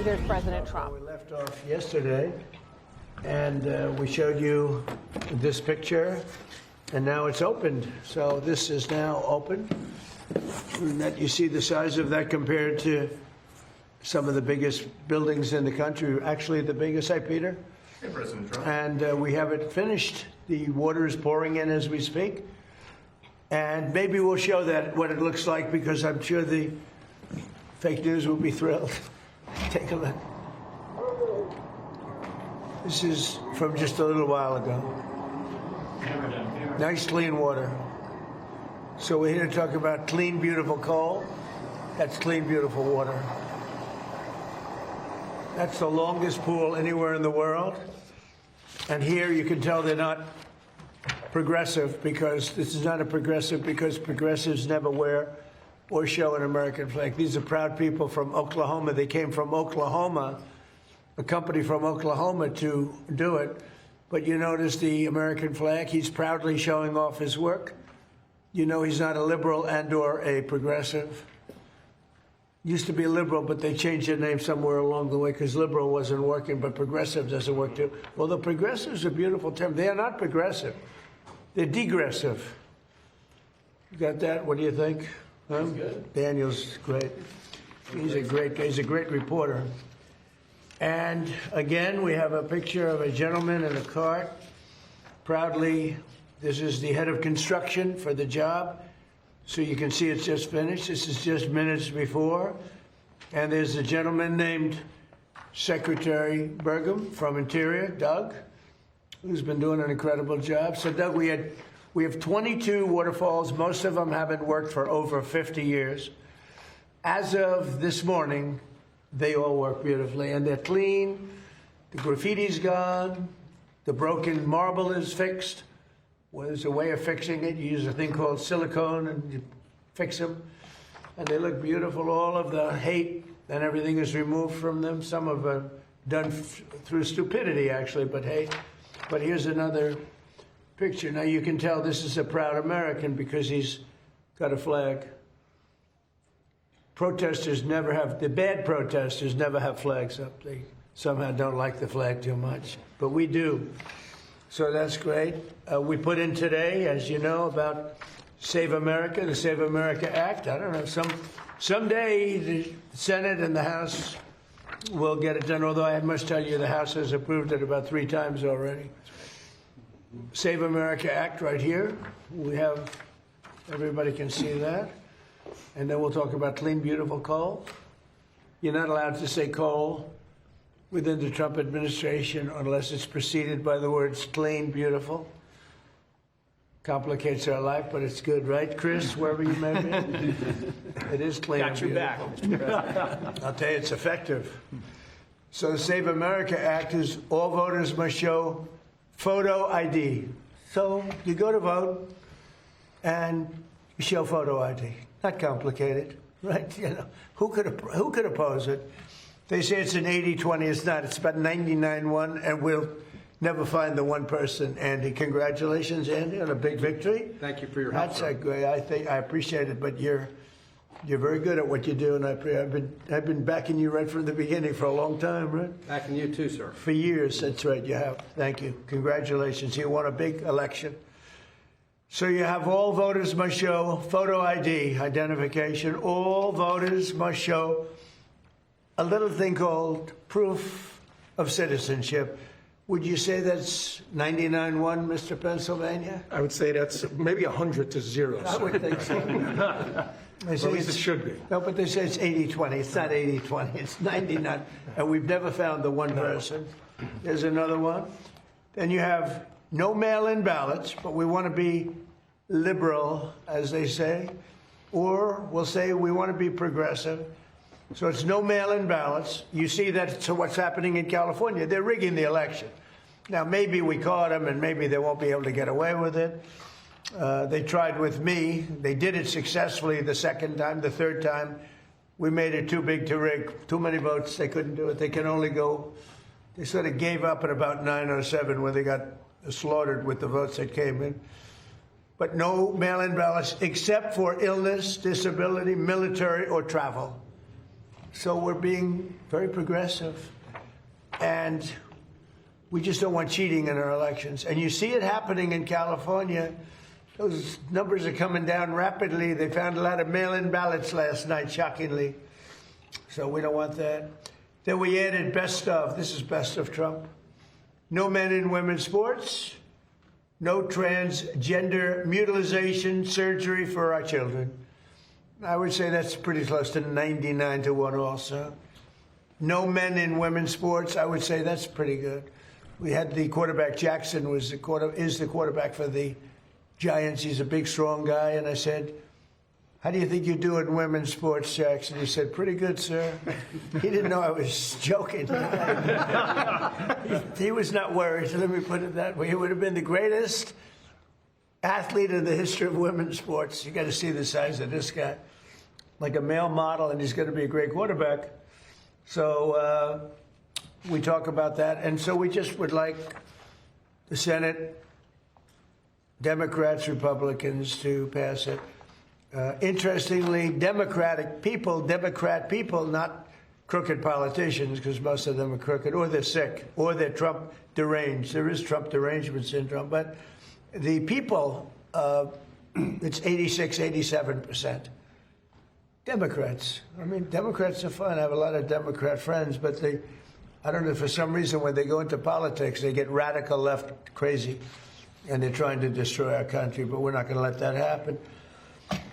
Here's President Trump. We left off yesterday, and we showed you this picture, and now it's opened. So this is now open. And that you see the size of that compared to some of the biggest buildings in the country. Actually, the biggest, Peter? Hey, President Trump. And we have it finished. The water is pouring in as we speak. And maybe we'll show that what it looks like, because I'm sure the fake news will be thrilled. Take a look. This is from just a little while ago. Nice clean water. So we're here to talk about clean, beautiful coal. That's clean, beautiful water. That's the longest pool anywhere in the world. And here you can tell they're not progressive, because this is not a progressive, because progressives never wear or show an American flag. These are proud people from Oklahoma. They came from Oklahoma, a company from Oklahoma, to do it. But you notice the American flag, he's proudly showing off his work. You know he's not a liberal and or a progressive. Used to be liberal, but they changed their name somewhere along the way because liberal wasn't working, but progressive doesn't work too. Well, the progressive is a beautiful term. They are not progressive. They're degressive. You got that? What do you think? Huh? Daniel's great. He's a great reporter. And again, we have a picture of a gentleman in a cart. Proudly, this is the head of construction for the job. So you can see it's just finished. This is just minutes before. And there's a gentleman named Secretary Burgum from Interior, Doug, who's been doing an incredible job. So, Doug, we have 22 waterfalls. Most of them haven't worked for over 50 years. As of this morning, they all work beautifully, and they're clean. The graffiti's gone. The broken marble is fixed. Well, there's a way of fixing it. You use a thing called silicone, and you fix them, and they look beautiful. All of the hate and everything is removed from them. Some of them done through stupidity, actually, but hate. But here's another picture. Now you can tell this is a proud American because he's got a flag. Protesters never have, the bad protesters never have flags up. They somehow don't like the flag too much, but we do. So that's great. We put in today, as you know, about Save America, the Save America Act. I don't know, someday the Senate and the House will get it done, although I must tell you the House has approved it about 3 times already. Save America Act right here. We have, everybody can see that. And then we'll talk about clean, beautiful coal. You're not allowed to say coal within the Trump administration unless it's preceded by the words clean, beautiful. Complicates our life, but it's good, right, Chris, wherever you may be? It is clean. Got your back. I'll tell you, it's effective. So the Save America Act is all voters must show photo ID. So you go to vote and you show photo ID. Not complicated, right? You know, who could oppose it? They say it's an 80-20. It's not. It's about 99-1, and we'll never find the one person. Andy, congratulations, Andy, on a big victory. Thank you for your help. That's a great. I appreciate it, but you're very good at what you do, and I've been backing you right from the beginning for a long time, right? Backing you too, sir. For years, that's right. You have. Thank you. Congratulations. You won a big election. So you have all voters must show photo ID, identification. All voters must show a little thing called proof of citizenship. Would you say that's 99-1, Mr. Pennsylvania? I would say that's maybe 100 to 0. I would think so. At least it should be. No, but they say it's 80-20. It's not 80-20. It's 99. And we've never found the one person. There's another one. Then you have no mail-in ballots, but we want to be liberal, as they say. Or we'll say we want to be progressive. So it's no mail-in ballots. You see that's what's happening in California. They're rigging the election. Now, maybe we caught them, and maybe they won't be able to get away with it. They tried with me. They did it successfully the second time. The third time, we made it too big to rig. Too many votes. They couldn't do it. They can only go. They sort of gave up at about 9:07 when they got slaughtered with the votes that came in. But no mail-in ballots except for illness, disability, military, or travel. So we're being very progressive. And we just don't want cheating in our elections. And you see it happening in California. Those numbers are coming down rapidly. They found a lot of mail-in ballots last night, shockingly. So we don't want that. Then we added best of. This is best of Trump. No men in women's sports. No transgender mutilization surgery for our children. I would say that's pretty close to 99 to 1 also. No men in women's sports. I would say that's pretty good. We had the quarterback, Jackson, is the quarterback for the Giants. He's a big, strong guy. And I said, how do you think you do in women's sports, Jackson? He said, pretty good, sir. He didn't know I was joking. He was not worried, let me put it that way. He would have been the greatest athlete in the history of women's sports. You got to see the size of this guy. Like a male model, and he's going to be a great quarterback. So we talk about that. And so we just would like the Senate, Democrats, Republicans to pass it. Interestingly, Democrat people, not crooked politicians, because most of them are crooked, or they're sick, or they're Trump deranged. There is Trump derangement syndrome. But the people, it's 86, 87%. Democrats. I mean, Democrats are fun. I have a lot of Democrat friends, but I don't know, for some reason, when they go into politics, they get radical left crazy, and they're trying to destroy our country, but we're not going to let that happen.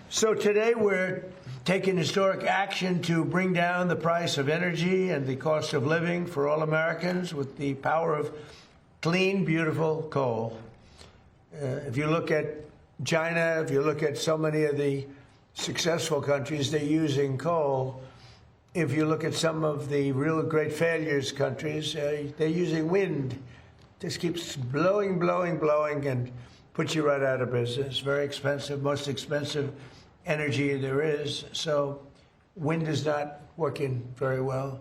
So today we're taking historic action to bring down the price of energy and the cost of living for all Americans with the power of clean, beautiful coal. If you look at China, if you look at so many of the successful countries, they're using coal. If you look at some of the real great failures countries, they're using wind. Just keeps blowing, blowing, blowing, and puts you right out of business. Very expensive, most expensive energy there is. So wind is not working very well,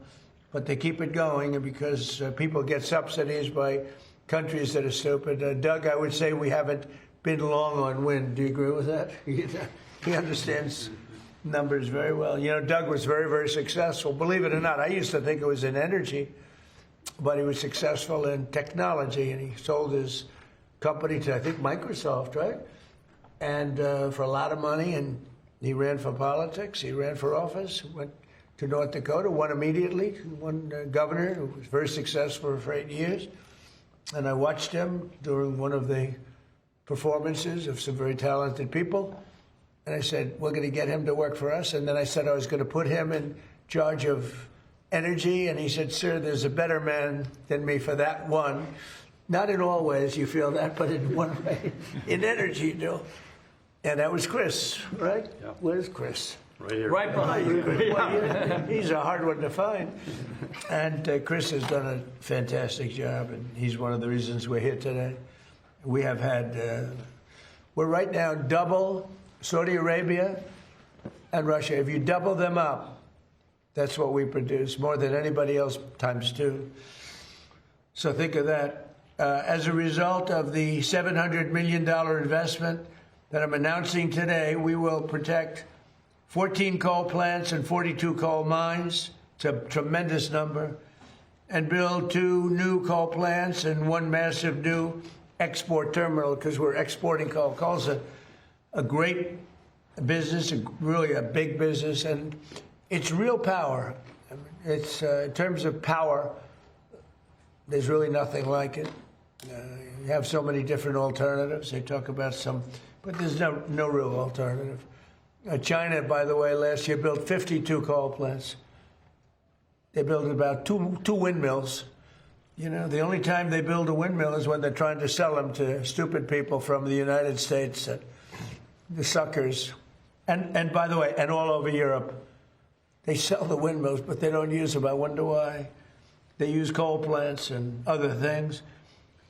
but they keep it going because people get subsidies by countries that are stupid. Doug, I would say we haven't been long on wind. Do you agree with that? He understands numbers very well. You know, Doug was very, very successful. Believe it or not, I used to think it was in energy, but he was successful in technology, and he sold his company to, I think, Microsoft, right? And for a lot of money, and he ran for politics. He ran for office, went to North Dakota, won immediately, won governor, who was very successful for 8 years. And I watched him during one of the performances of some very talented people. And I said, we're going to get him to work for us. And then I said I was going to put him in charge of energy. And he said, sir, there's a better man than me for that one. Not in all ways you feel that, but in one way. In energy, you do. And that was Chris, right? Yeah. Where's Chris? Right here. Right behind you. Well, he's a hard one to find. And Chris has done a fantastic job, and he's one of the reasons we're here today. We have had, we're right now double Saudi Arabia and Russia. If you double them up, that's what we produce, more than anybody else times 2. So think of that. As a result of the $700 million investment that I'm announcing today, we will protect 14 coal plants and 42 coal mines. It's a tremendous number. And build 2 new coal plants and 1 massive new export terminal, because we're exporting coal. Coal's a great business, really a big business, and it's real power. I mean, it's in terms of power, there's really nothing like it. You have so many different alternatives. They talk about some, but there's no real alternative. China, by the way, last year built 52 coal plants. They built about two windmills. You know, the only time they build a windmill is when they're trying to sell them to stupid people from the United States, the suckers. And by the way, and all over Europe, they sell the windmills, but they don't use them. I wonder why. They use coal plants and other things.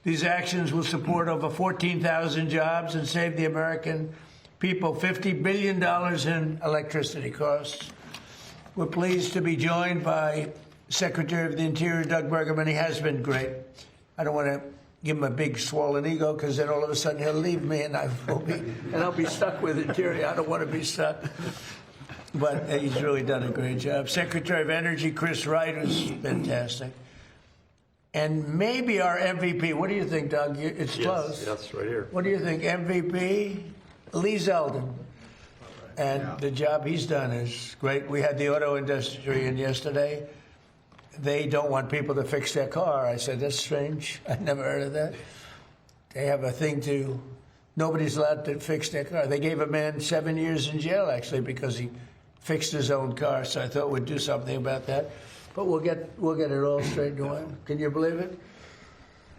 These actions will support over 14,000 jobs and save the American people $50 billion in electricity costs. We're pleased to be joined by Secretary of the Interior, Doug Burgum. He has been great. I don't want to give him a big swollen ego, because then all of a sudden he'll leave me and I'll be stuck with Interior. I don't want to be stuck. but he's really done a great job. Secretary of Energy, Chris Wright, was fantastic. And maybe our MVP, what do you think, Doug? It's close. Yes, right here. What do you think? MVP, Lee Zeldin. And the job he's done is great. We had the auto industry in yesterday. They don't want people to fix their car. I said, that's strange. I'd never heard of that. They have a thing to, nobody's allowed to fix their car. They gave a man 7 years in jail, actually, because he fixed his own car. So I thought we'd do something about that. But we'll get it all straightened away. Can you believe it?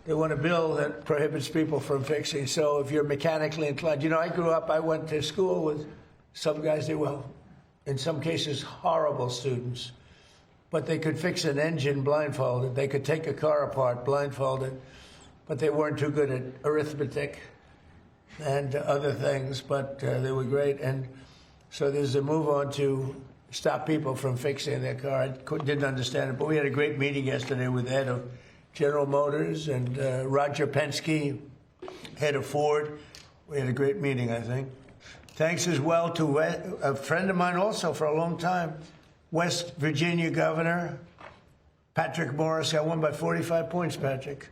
They want a bill that prohibits people from fixing. So if you're mechanically inclined, I grew up, I went to school with some guys, they were, in some cases, horrible students. But they could fix an engine blindfolded. They could take a car apart blindfolded. But they weren't too good at arithmetic and other things. But they were great. And so there's a move on to stop people from fixing their car. I didn't understand it, but we had a great meeting yesterday with the head of General Motors and Roger Penske, head of Ford. We had a great meeting, I think. Thanks as well to a friend of mine also for a long time, West Virginia Governor Patrick Morris. I won by 45 points, Patrick.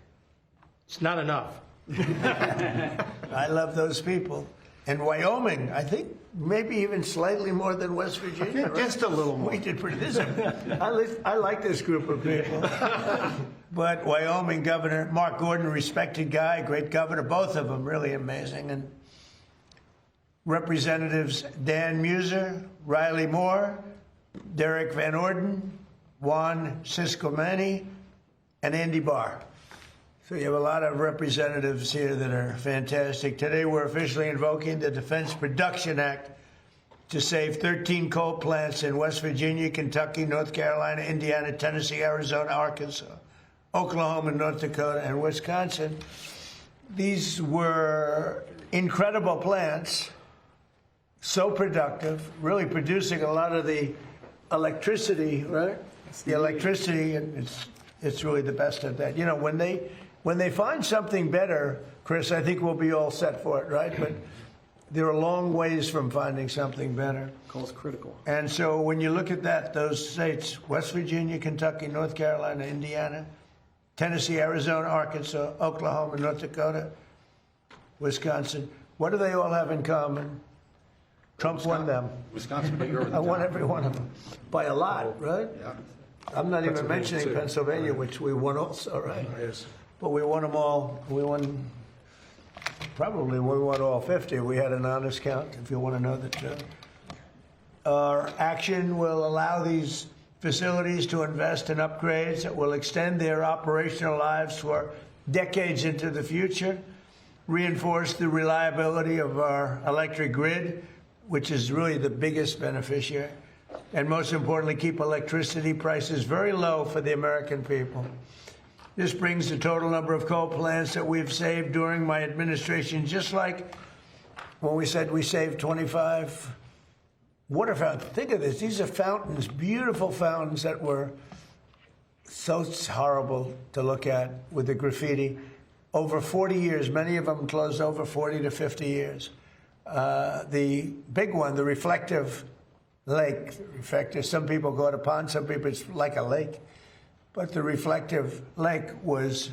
It's not enough. I love those people. And Wyoming, I think maybe even slightly more than West Virginia. Right? Just a little more. We did pretty I like this group of people. But Wyoming Governor Mark Gordon, respected guy, great governor, both of them really amazing. And Representatives Dan Muser, Riley Moore, Derek Van Orden, Juan Ciscomani, and Andy Barr. So you have a lot of representatives here that are fantastic. Today we're officially invoking the Defense Production Act to save 13 coal plants in West Virginia, Kentucky, North Carolina, Indiana, Tennessee, Arizona, Arkansas, Oklahoma, North Dakota, and Wisconsin. These were incredible plants, so productive, really producing a lot of the electricity, right? The electricity, and it's really the best at that. When they find something better, Chris, I think we'll be all set for it, right? But there are long ways from finding something better. Coal's critical. And so when you look at that, those states, West Virginia, Kentucky, North Carolina, Indiana, Tennessee, Arizona, Arkansas, Oklahoma, North Dakota, Wisconsin, what do they all have in common? Trump won them. Wisconsin, but you're I won every one of them by a lot, right? Yeah. I'm not even mentioning too. Pennsylvania, which we won also, right? Yes. But we won them all. We won all 50. We had an honest count, if you want to know the truth. Our action will allow these facilities to invest in upgrades that will extend their operational lives for decades into the future, reinforce the reliability of our electric grid, which is really the biggest beneficiary, and most importantly, keep electricity prices very low for the American people. This brings the total number of coal plants that we've saved during my administration, just like when we said we saved 25 water fountains. Think of this. These are fountains, beautiful fountains that were so horrible to look at with the graffiti. Over 40 years, many of them closed over 40 to 50 years. The big one, the reflective lake, some people call it a pond, some people it's like a lake. But the reflective lake was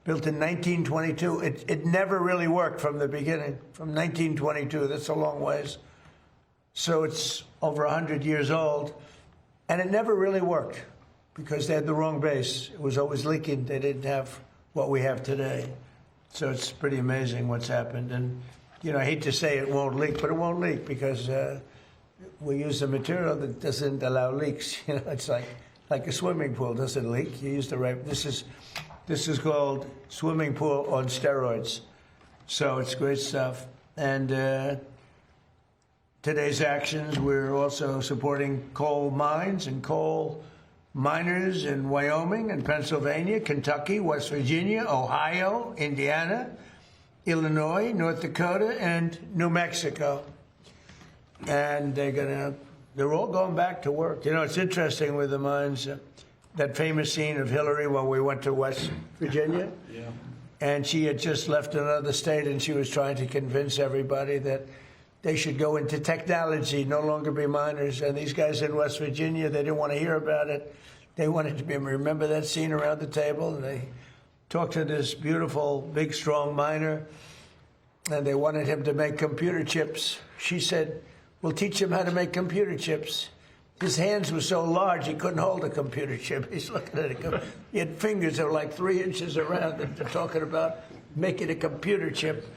built in 1922. It never really worked from the beginning, from 1922. That's a long ways. So it's over 100 years old. And it never really worked because they had the wrong base. It was always leaking. They didn't have what we have today. So it's pretty amazing what's happened. And, I hate to say it won't leak, but it won't leak because we use a material that doesn't allow leaks. It's like a swimming pool doesn't leak. You use the right. This is called swimming pool on steroids. So it's great stuff. And today's actions, we're also supporting coal mines and coal miners in Wyoming and Pennsylvania, Kentucky, West Virginia, Ohio, Indiana, Illinois, North Dakota, and New Mexico. And they're all going back to work. It's interesting with the mines, that famous scene of Hillary when we went to West Virginia. And she had just left another state and she was trying to convince everybody that they should go into technology, no longer be miners. And these guys in West Virginia, they didn't want to hear about it. They wanted to be, remember that scene around the table? And they talked to this beautiful, big, strong miner, and they wanted him to make computer chips. She said, we'll teach him how to make computer chips. His hands were so large, he couldn't hold a computer chip. He's looking at it. He had fingers that were like 3 inches around, and they're talking about making a computer chip.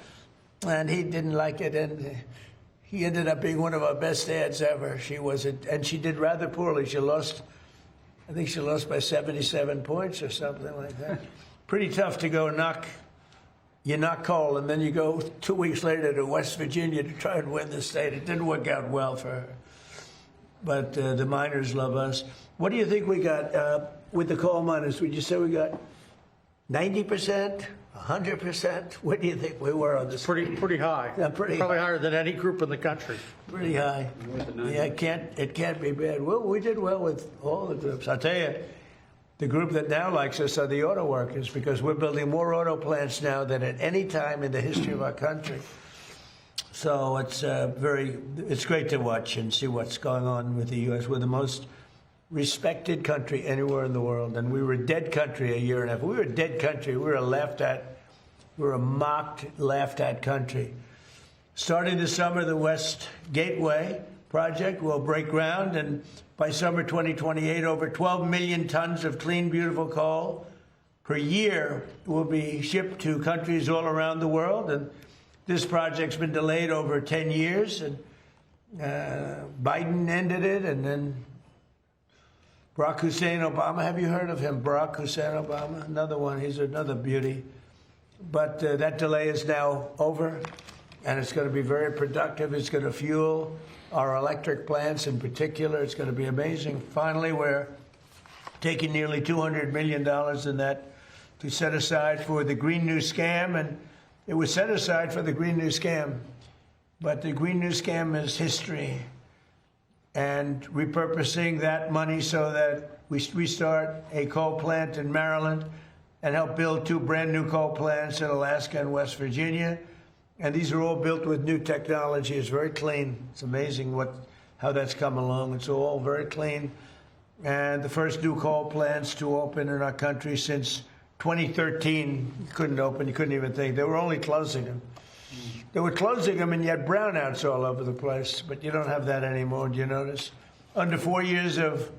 And he didn't like it, and he ended up being one of our best ads ever. She wasn't, and she did rather poorly. She lost, I think she lost by 77 points or something like that. Pretty tough to go knock coal, and then you go 2 weeks later to West Virginia to try and win the state. It didn't work out well for her. But the miners love us. What do you think we got with the coal miners? Would you say we got 90%, 100%? What do you think we were on this? Pretty high. Yeah, pretty Probably high. higher than any group in the country. Pretty high. Yeah, it can't be bad. Well, we did well with all the groups. I'll tell you, the group that now likes us are the auto workers, because we're building more auto plants now than at any time in the history of our country. So it's great to watch and see what's going on with the U.S. We're the most respected country anywhere in the world, and we were a dead country a year and a half. We were a dead country. We were laughed at. We were a mocked, laughed at country. Starting this summer, the West Gateway project will break ground, and by summer 2028, over 12 million tons of clean, beautiful coal per year will be shipped to countries all around the world. And this project's been delayed over 10 years, and Biden ended it, and then Barack Hussein Obama. Have you heard of him, Barack Hussein Obama? Another one. He's another beauty. But that delay is now over, and it's going to be very productive. It's going to fuel our electric plants in particular. It's going to be amazing. Finally, we're taking nearly $200 million in that to set aside for the Green New Scam, and it was set aside for the Green New Scam, but the Green New Scam is history, and repurposing that money so that we restart a coal plant in Maryland and help build 2 brand new coal plants in Alaska and West Virginia. And these are all built with new technology. It's very clean. It's amazing how that's come along. It's all very clean. And the first new coal plants to open in our country since 2013. You couldn't open, you couldn't even think. They were only closing them. They were closing them, and you had brownouts all over the place. But you don't have that anymore, do you notice? Under 4 years of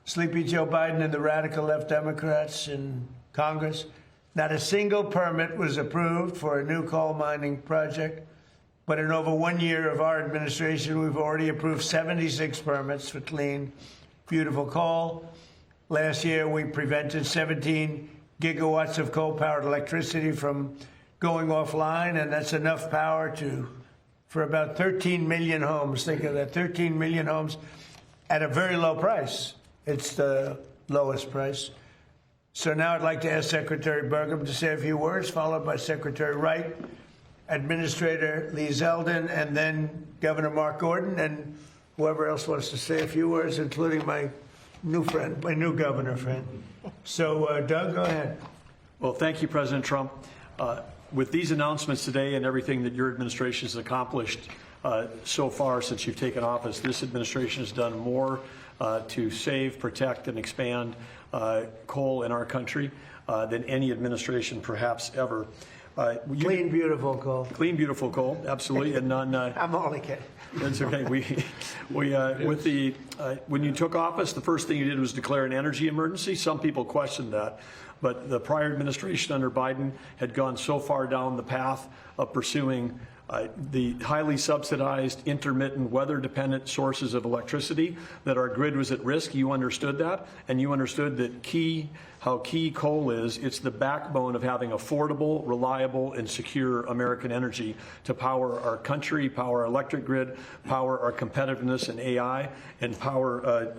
Sleepy Joe Biden and the radical left Democrats in Congress, not a single permit was approved for a new coal mining project. But in over 1 year of our administration, we've already approved 76 permits for clean, beautiful coal. Last year, we prevented 17 gigawatts of coal-powered electricity from going offline, and that's enough power for about 13 million homes. Think of that, 13 million homes at a very low price. It's the lowest price. So now I'd like to ask Secretary Burgum to say a few words, followed by Secretary Wright, Administrator Lee Zeldin, and then Governor Mark Gordon, and whoever else wants to say a few words, including my new friend, my new governor friend. So, Doug, go ahead. Well, thank you, President Trump. With these announcements today and everything that your administration has accomplished so far since you've taken office, this administration has done more to save, protect, and expand coal in our country than any administration perhaps ever. Clean, beautiful coal. Clean, beautiful coal, absolutely, and none. I'm only kidding. That's okay. When you took office, the first thing you did was declare an energy emergency. Some people questioned that, but the prior administration under Biden had gone so far down the path of pursuing the highly subsidized, intermittent, weather-dependent sources of electricity that our grid was at risk. You understood that, and you understood that how key coal is. It's the backbone of having affordable, reliable, and secure American energy to power our country, power our electric grid, power our competitiveness in AI, and power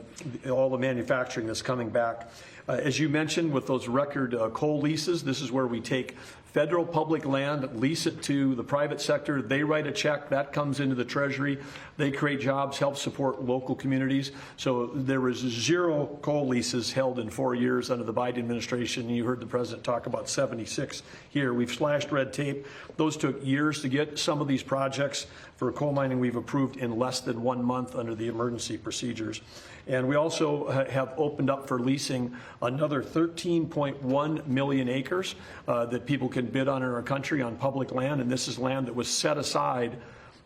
all the manufacturing that's coming back. As you mentioned, with those record coal leases, this is where we take federal public land, lease it to the private sector. They write a check, that comes into the Treasury. They create jobs, help support local communities. So there was 0 coal leases held in 4 years under the Biden administration. You heard the president talk about 76 here. We've slashed red tape. Those took years to get. Some of these projects for coal mining we've approved in less than 1 month under the emergency procedures. And we also have opened up for leasing another 13.1 million acres that people can bid on in our country on public land. And this is land that was set aside.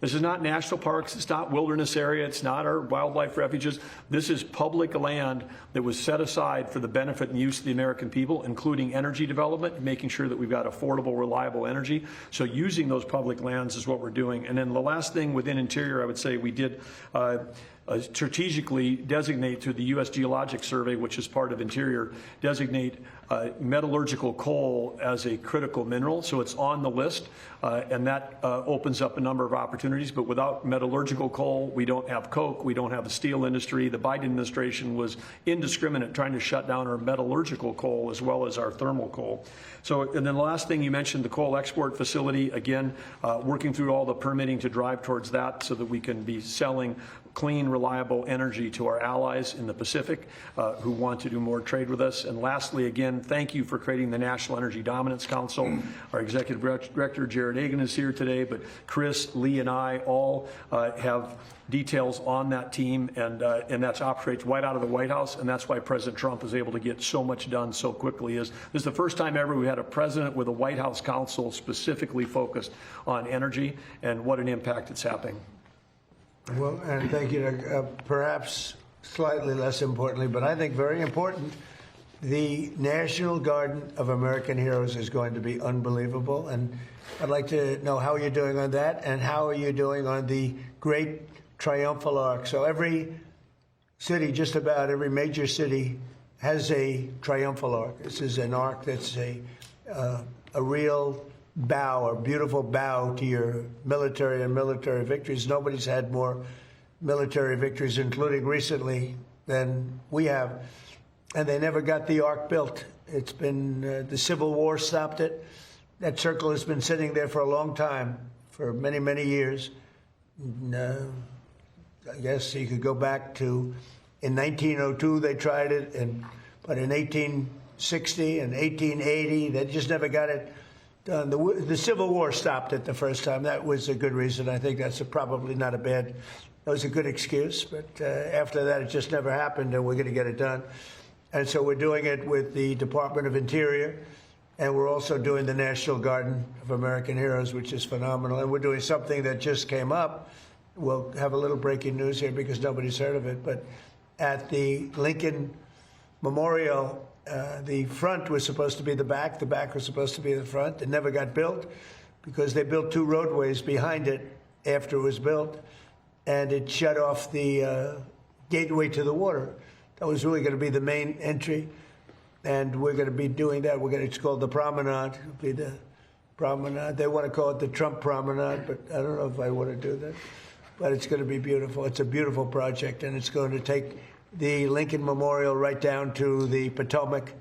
This is not national parks, it's not wilderness area, it's not our wildlife refuges. This is public land that was set aside for the benefit and use of the American people, including energy development, making sure that we've got affordable, reliable energy. So using those public lands is what we're doing. And then the last thing within Interior, I would say we did strategically designate through the U.S. Geologic Survey, which is part of Interior, designate metallurgical coal as a critical mineral. So it's on the list, and that opens up a number of opportunities. But without metallurgical coal, we don't have coke, we don't have the steel industry. The Biden administration was indiscriminate trying to shut down our metallurgical coal as well as our thermal coal. So, and then the last thing you mentioned, the coal export facility, again, working through all the permitting to drive towards that so that we can be selling clean, reliable energy to our allies in the Pacific who want to do more trade with us. And lastly, again, thank you for creating the National Energy Dominance Council. Our Executive Director, Jared Agan, is here today, but Chris, Lee, and I all have details on that team, and that operates right out of the White House, and that's why President Trump is able to get so much done so quickly. This is the first time ever we had a president with a White House council specifically focused on energy, and what an impact it's having. Well, and thank you. Perhaps slightly less importantly, but I think very important, the National Garden of American Heroes is going to be unbelievable. And I'd like to know how you're doing on that, and how are you doing on the Great Triumphal Arch. So every city, just about every major city, has a triumphal arch. This is an arch that's a real bow, a beautiful bow to your military and military victories. Nobody's had more military victories, including recently, than we have. And they never got the arch built. It's been, the Civil War stopped it. That circle has been sitting there for a long time, for many, many years. I guess you could go back to, in 1902 they tried it, but in 1860 and 1880, they just never got it done. The Civil War stopped it the first time. That was a good reason. I think that's probably not a bad, that was a good excuse. But after that, it just never happened, and we're going to get it done. And so we're doing it with the Department of Interior, and we're also doing the National Garden of American Heroes, which is phenomenal. And we're doing something that just came up. We'll have a little breaking news here because nobody's heard of it. But at the Lincoln Memorial, the front was supposed to be the back was supposed to be the front. It never got built because they built two roadways behind it after it was built, and it shut off the gateway to the water. That was really going to be the main entry, and we're going to be doing that. It's called the Promenade. It'll be the Promenade. They want to call it the Trump Promenade, but I don't know if I want to do that. But it's going to be beautiful. It's a beautiful project, and it's going to take the Lincoln Memorial right down to the Potomac,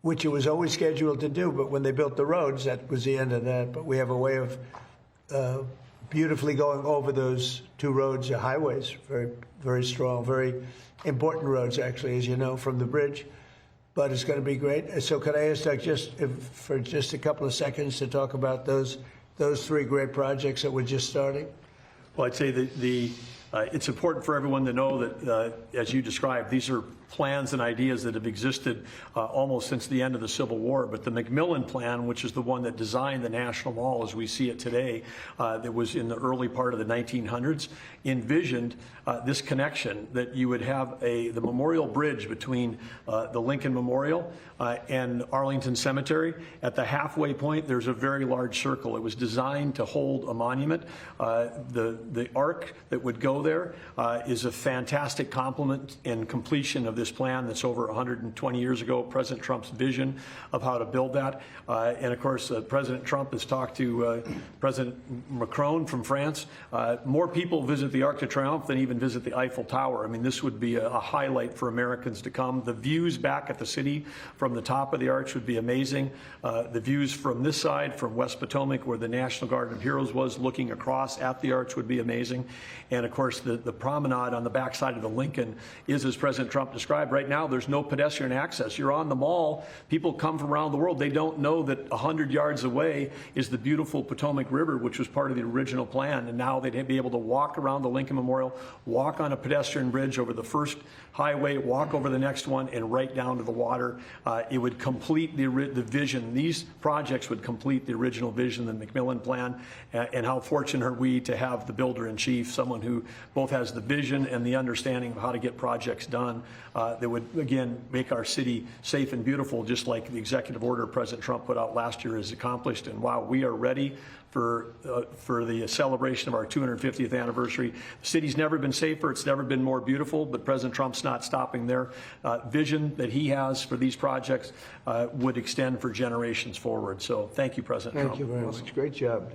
which it was always scheduled to do. But when they built the roads, that was the end of that. But we have a way of beautifully going over those two roads, highways, very, very strong, very important roads, actually, as you know, from the bridge. But it's going to be great. So could I ask Doug for just a couple of seconds to talk about those three great projects that we're just starting? Well, I'd say that it's important for everyone to know that, as you described, these are plans and ideas that have existed almost since the end of the Civil War. But the Macmillan Plan, which is the one that designed the National Mall as we see it today, that was in the early part of the 1900s, envisioned this connection that you would have the memorial bridge between the Lincoln Memorial and Arlington Cemetery. At the halfway point, there's a very large circle. It was designed to hold a monument. The arc that would go there is a fantastic complement and completion of this plan that's over 120 years ago, President Trump's vision of how to build that. And of course, President Trump has talked to President Macron from France. More people visit the Arc de Triomphe than even visit the Eiffel Tower. I mean, this would be a highlight for Americans to come. The views back at the city from the top of the arch would be amazing. The views from this side, from West Potomac, where the National Garden of Heroes was, looking across at the arch would be amazing. And of course, the promenade on the backside of the Lincoln is, as President Trump described, right now there's no pedestrian access. You're on the mall. People come from around the world. They don't know that 100 yards away is the beautiful Potomac River, which was part of the original plan. And now they'd be able to walk around the Lincoln Memorial, walk on a pedestrian bridge over the first highway, walk over the next one, and right down to the water. It would complete the vision. These projects would complete the original vision, the McMillan Plan. And how fortunate are we to have the builder-in-chief, someone who both has the vision and the understanding of how to get projects done that would, again, make our city safe and beautiful, just like the executive order President Trump put out last year has accomplished. And wow, we are ready for the celebration of our 250th anniversary. The city's never been safer. It's never been more beautiful, but President Trump's not stopping there. Vision that he has for these projects would extend for generations forward. So thank you, President Trump. Thank you very much. Great job.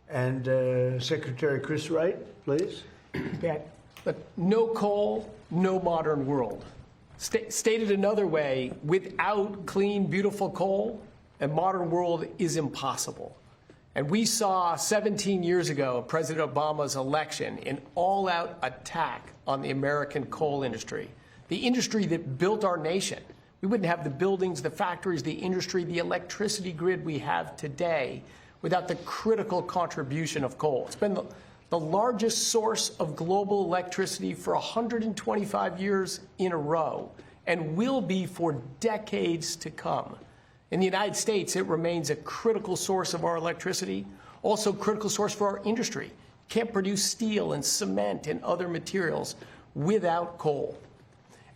And Secretary Chris Wright, please. But no coal, no modern world. Stated another way, without clean, beautiful coal, a modern world is impossible. And we saw 17 years ago, President Obama's election, an all-out attack on the American coal industry, the industry that built our nation. We wouldn't have the buildings, the factories, the industry, the electricity grid we have today without the critical contribution of coal. It's been the largest source of global electricity for 125 years in a row and will be for decades to come. In the United States, it remains a critical source of our electricity, also a critical source for our industry. You can't produce steel and cement and other materials without coal.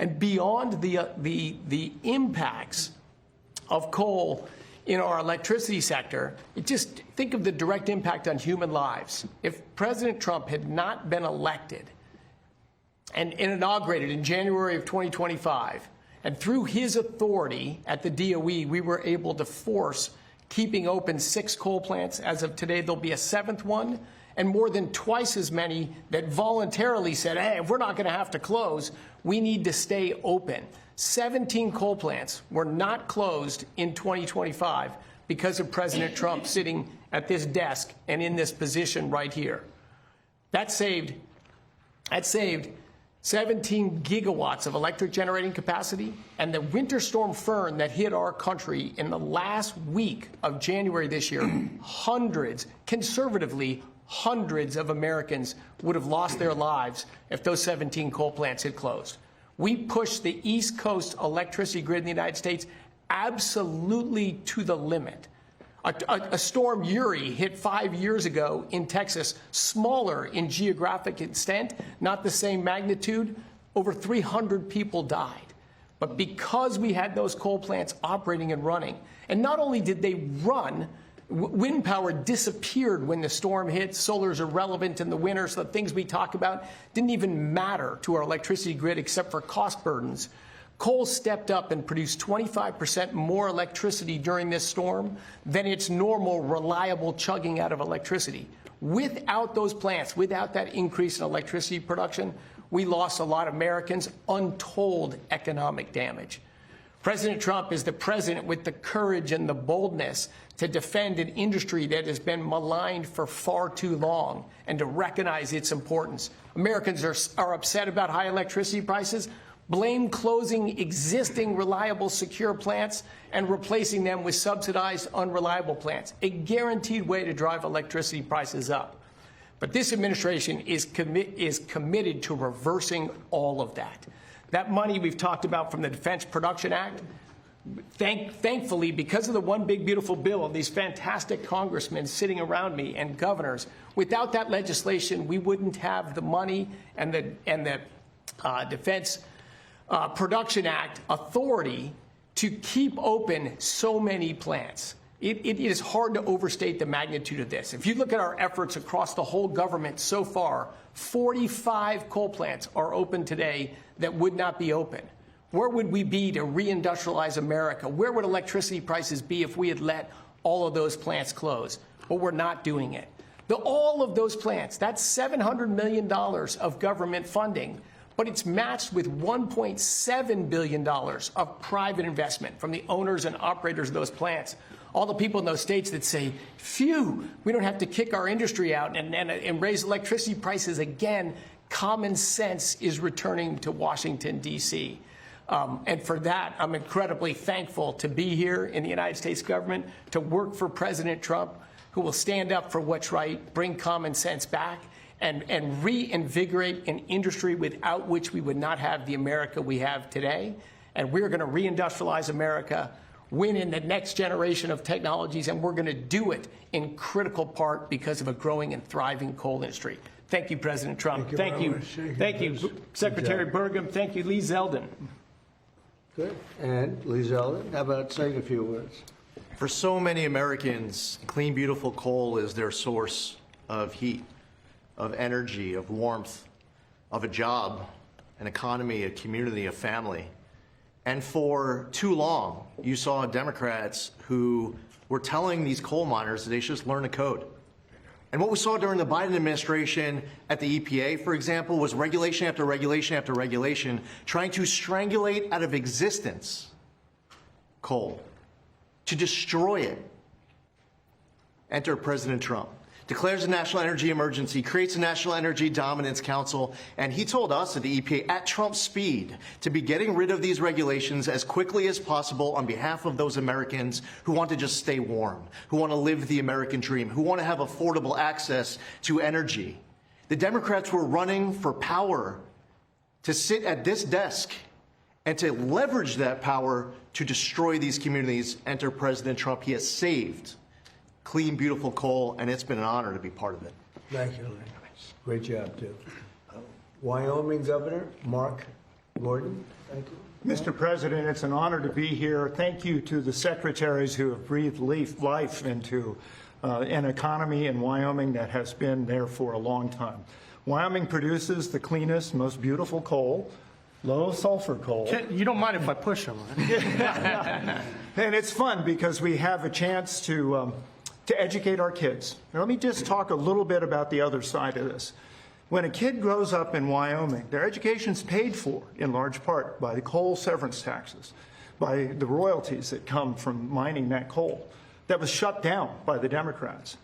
And beyond the impacts of coal in our electricity sector, just think of the direct impact on human lives. If President Trump had not been elected and inaugurated in January of 2025, and through his authority at the DOE, we were able to force keeping open 6 coal plants. As of today, there'll be a 7th one, and more than twice as many that voluntarily said, hey, if we're not going to have to close, we need to stay open. 17 coal plants were not closed in 2025 because of President Trump sitting at this desk and in this position right here. That saved 17 gigawatts of electric generating capacity, and the winter storm Fern that hit our country in the last week of January this year, conservatively, hundreds of Americans would have lost their lives if those 17 coal plants had closed. We pushed the East Coast electricity grid in the United States absolutely to the limit. A storm Uri hit 5 years ago in Texas, smaller in geographic extent, not the same magnitude. Over 300 people died. But because we had those coal plants operating and running, and not only did they run, wind power disappeared when the storm hit. Solar is irrelevant in the winter, so the things we talk about didn't even matter to our electricity grid except for cost burdens. Coal stepped up and produced 25% more electricity during this storm than its normal, reliable chugging out of electricity. Without those plants, without that increase in electricity production, we lost a lot of Americans, untold economic damage. President Trump is the president with the courage and the boldness to defend an industry that has been maligned for far too long and to recognize its importance. Americans are upset about high electricity prices. Blame closing existing reliable, secure plants and replacing them with subsidized, unreliable plants, a guaranteed way to drive electricity prices up. But this administration is committed to reversing all of that. That money we've talked about from the Defense Production Act, thankfully, because of the One Big Beautiful Bill and these fantastic congressmen sitting around me and governors, without that legislation, we wouldn't have the money and the Defense Production Act authority to keep open so many plants. It is hard to overstate the magnitude of this. If you look at our efforts across the whole government so far, 45 coal plants are open today that would not be open. Where would we be to reindustrialize America? Where would electricity prices be if we had let all of those plants close? But we're not doing it. All of those plants, that's $700 million of government funding, but it's matched with $1.7 billion of private investment from the owners and operators of those plants. All the people in those states that say, phew, we don't have to kick our industry out and raise electricity prices again. Common sense is returning to Washington, D.C. And for that, I'm incredibly thankful to be here in the United States government, to work for President Trump, who will stand up for what's right, bring common sense back, and reinvigorate an industry without which we would not have the America we have today. And we're going to reindustrialize America, win in the next generation of technologies, and we're going to do it in critical part because of a growing and thriving coal industry. Thank you, President Trump. Thank you. Thank you, Secretary Burgum. Thank you, Lee Zeldin. Good. And Lee Zeldin, how about saying a few words? For so many Americans, clean, beautiful coal is their source of heat, of energy, of warmth, of a job, an economy, a community, a family. And for too long, you saw Democrats who were telling these coal miners that they should just learn a code. And what we saw during the Biden administration at the EPA, for example, was regulation after regulation after regulation trying to strangulate out of existence coal, to destroy it. Enter President Trump. Declares a national energy emergency, creates a National Energy Dominance Council, and he told us at the EPA at Trump's speed to be getting rid of these regulations as quickly as possible on behalf of those Americans who want to just stay warm, who want to live the American dream, who want to have affordable access to energy. The Democrats were running for power to sit at this desk and to leverage that power to destroy these communities. Enter President Trump. He has saved clean, beautiful coal, and it's been an honor to be part of it. Thank you, Lee. Great job, too. Wyoming Governor Mark Gordon. Thank you. Mr. President, it's an honor to be here. Thank you to the secretaries who have breathed life into an economy in Wyoming that has been there for a long time. Wyoming produces the cleanest, most beautiful coal, low sulfur coal. You don't mind if I push him, right? And it's fun because we have a chance to educate our kids. Now, let me just talk a little bit about the other side of this. When a kid grows up in Wyoming, their education's paid for in large part by the coal severance taxes, by the royalties that come from mining that coal that was shut down by the Democrats.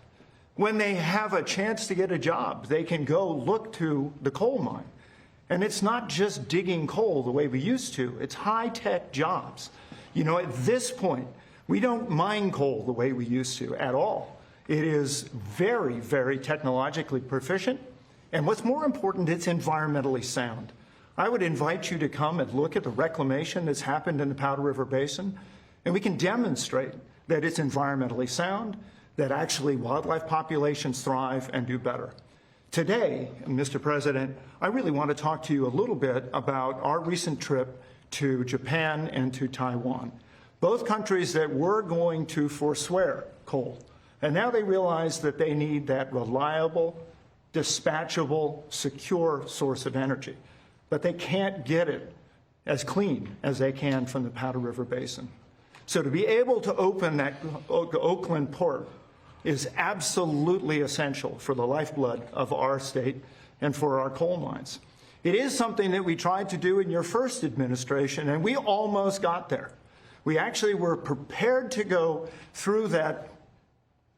When they have a chance to get a job, they can go look to the coal mine. And it's not just digging coal the way we used to. It's high-tech jobs. You know, at this point, we don't mine coal the way we used to at all. It is very, very technologically proficient. And what's more important, it's environmentally sound. I would invite you to come and look at the reclamation that's happened in the Powder River Basin, and we can demonstrate that it's environmentally sound, that actually wildlife populations thrive and do better. Today, Mr. President, I really want to talk to you a little bit about our recent trip to Japan and to Taiwan, both countries that were going to forswear coal. And now they realize that they need that reliable, dispatchable, secure source of energy. But they can't get it as clean as they can from the Powder River Basin. So to be able to open that Oakland port is absolutely essential for the lifeblood of our state and for our coal mines. It is something that we tried to do in your first administration, and we almost got there. We actually were prepared to go through that,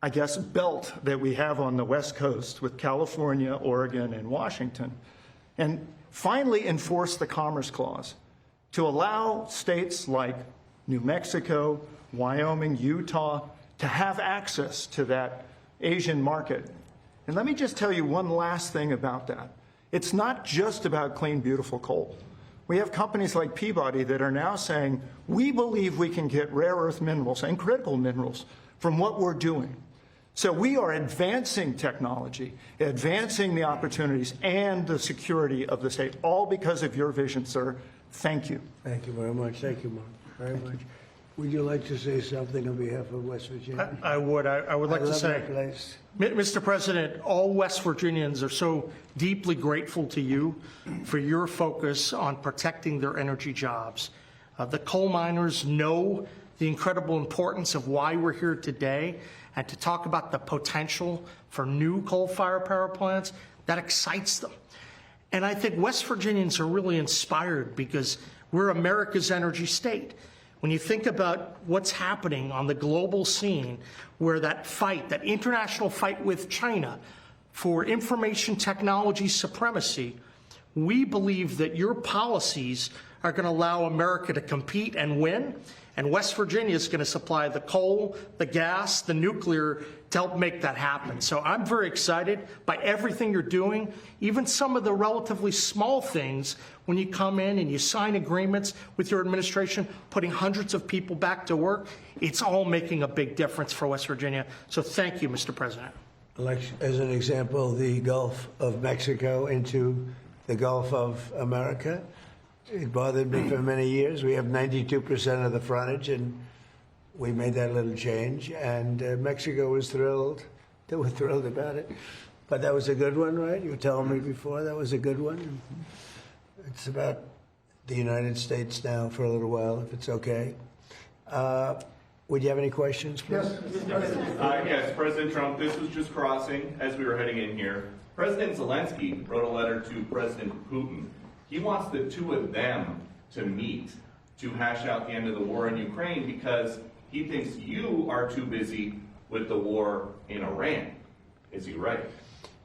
I guess, belt that we have on the West Coast with California, Oregon, and Washington, and finally enforce the Commerce Clause to allow states like New Mexico, Wyoming, Utah, to have access to that Asian market. And let me just tell you one last thing about that. It's not just about clean, beautiful coal. We have companies like Peabody that are now saying, we believe we can get rare earth minerals and critical minerals from what we're doing. So we are advancing technology, advancing the opportunities and the security of the state, all because of your vision, sir. Thank you. Thank you very much. Thank you, Mark, very much. Would you like to say something on behalf of West Virginia? I would like to love say, that place. Mr. President, all West Virginians are so deeply grateful to you for your focus on protecting their energy jobs. The coal miners know the incredible importance of why we're here today, and to talk about the potential for new coal-fired power plants, that excites them. And I think West Virginians are really inspired because we're America's energy state. When you think about what's happening on the global scene, where that fight, that international fight with China for information technology supremacy, we believe that your policies are going to allow America to compete and win. And West Virginia is going to supply the coal, the gas, the nuclear to help make that happen. So I'm very excited by everything you're doing, even some of the relatively small things when you come in and you sign agreements with your administration, putting hundreds of people back to work. It's all making a big difference for West Virginia. So thank you, Mr. President. Like, as an example, the Gulf of Mexico into the Gulf of America. It bothered me for many years. We have 92% of the frontage, and we made that little change. And Mexico was thrilled. They were thrilled about it. But that was a good one, right? You were telling me before that was a good one. It's about the United States now for a little while, if it's okay. Would you have any questions, please? Yes, President Trump, this was just crossing as we were heading in here. President Zelensky wrote a letter to President Putin. He wants the two of them to meet to hash out the end of the war in Ukraine because he thinks you are too busy with the war in Iran. Is he right?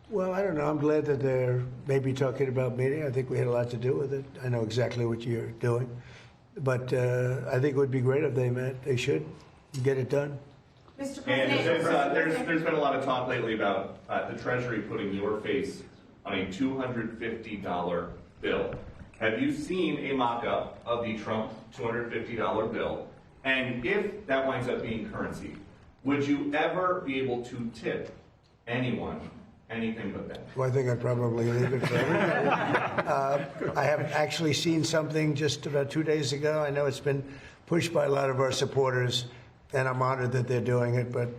Well, I don't know. I'm glad that they're maybe talking about meeting. I think we had a lot to do with it. I know exactly what you're doing. But I think it would be great if they met. They should get it done. Mr. And President, there's been a lot of talk lately about the Treasury putting your face on a $250 bill. Have you seen a mock-up of the Trump $250 bill? And if that winds up being currency, would you ever be able to tip anyone anything but that? Well, I think I'd probably leave it for everybody. I have actually seen something just about 2 days ago. I know it's been pushed by a lot of our supporters, and I'm honored that they're doing it, but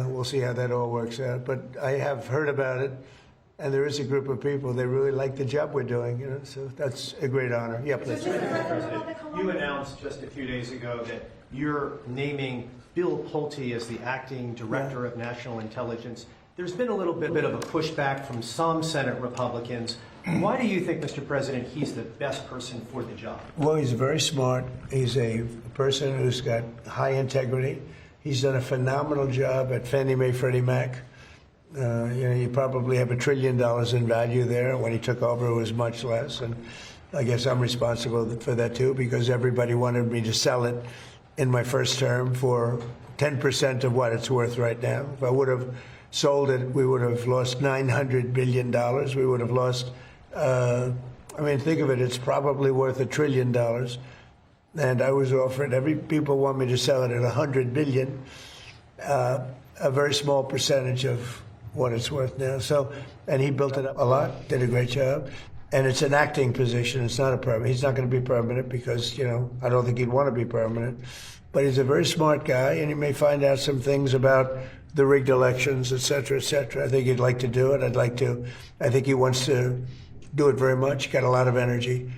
we'll see how that all works out. But I have heard about it, and there is a group of people, they really like the job we're doing, you know, so that's a great honor. Yeah, please. You announced just a few days ago that you're naming Bill Pulte as the acting director of national intelligence. There's been a little bit of a pushback from some Senate Republicans. Why do you think, Mr. President, he's the best person for the job? Well, he's very smart. He's a person who's got high integrity. He's done a phenomenal job at Fannie Mae, Freddie Mac. You know, you probably have $1 trillion in value there. When he took over, it was much less. And I guess I'm responsible for that, too, because everybody wanted me to sell it in my first term for 10% of what it's worth right now. If I would have sold it, we would have lost $900 billion. We would have lost, I mean, think of it, it's probably worth $1 trillion. And I was offered, people want me to sell it at $100 billion, a very small percentage of what it's worth now. So, and he built it up a lot, did a great job. And it's an acting position. It's not a permanent. He's not going to be permanent because, you know, I don't think he'd want to be permanent. But he's a very smart guy, and he may find out some things about the rigged elections, et cetera, et cetera. I think he'd like to do it. I think he wants to do it very much. Got a lot of energy.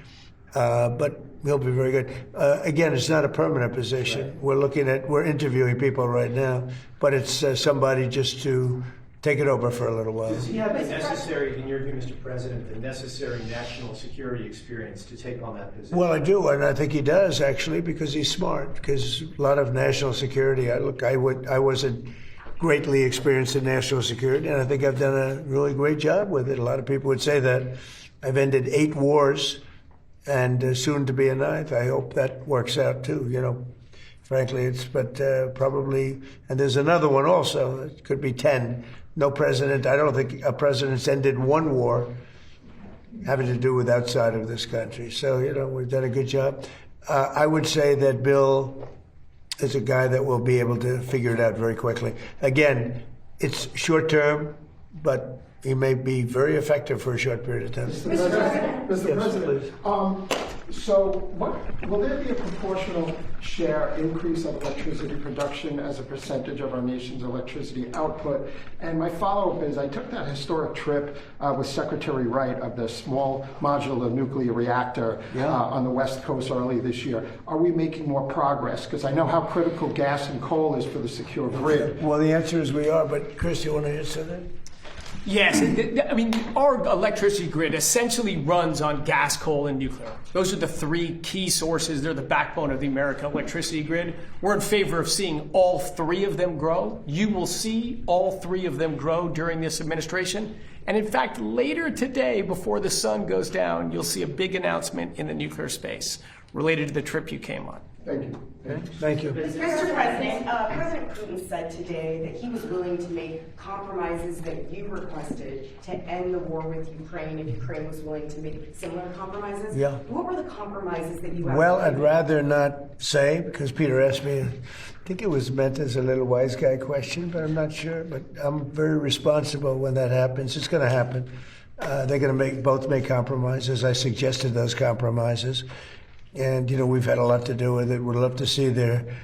But he'll be very good. Again, it's not a permanent position. Right. We're interviewing people right now, but it's somebody just to take it over for a little while. Does he have the necessary, in your view, Mr. President, the necessary national security experience to take on that position? Well, I do, and I think he does, actually, because he's smart. Because a lot of national security, I wasn't greatly experienced in national security, and I think I've done a really great job with it. A lot of people would say that. I've ended 8 wars, and soon to be a 9th. I hope that works out, too, you know. Frankly, probably, and there's another one also. It could be 10. No president, I don't think a president's ended 1 war having to do with outside of this country. So, you know, we've done a good job. I would say that Bill is a guy that will be able to figure it out very quickly. Again, it's short term, but he may be very effective for a short period of time. Mr. President. Mr. President, So will there be a proportional share increase of electricity production as a percentage of our nation's electricity output? And my follow-up is, I took that historic trip with Secretary Wright of the small modular nuclear reactor on the West Coast early this year. Are we making more progress? Because I know how critical gas and coal is for the secure grid. Well, the answer is we are, but Chris, you want to answer that? Yes, I mean, our electricity grid essentially runs on gas, coal, and nuclear. Those are the three key sources. They're the backbone of the American electricity grid. We're in favor of seeing all three of them grow. You will see all three of them grow during this administration. And in fact, later today, before the sun goes down, you'll see a big announcement in the nuclear space related to the trip you came on. Thank you. Thank you. Mr. President, President Putin said today that he was willing to make compromises that you requested to end the war with Ukraine if Ukraine was willing to make similar compromises. Yeah. What were the compromises that you asked? Well, I'd rather not say, because Peter asked me. I think it was meant as a little wise guy question, but I'm not sure. But I'm very responsible when that happens. It's going to happen. They're going to both make compromises. I suggested those compromises. And, we've had a lot to do with it. We'd love to see they're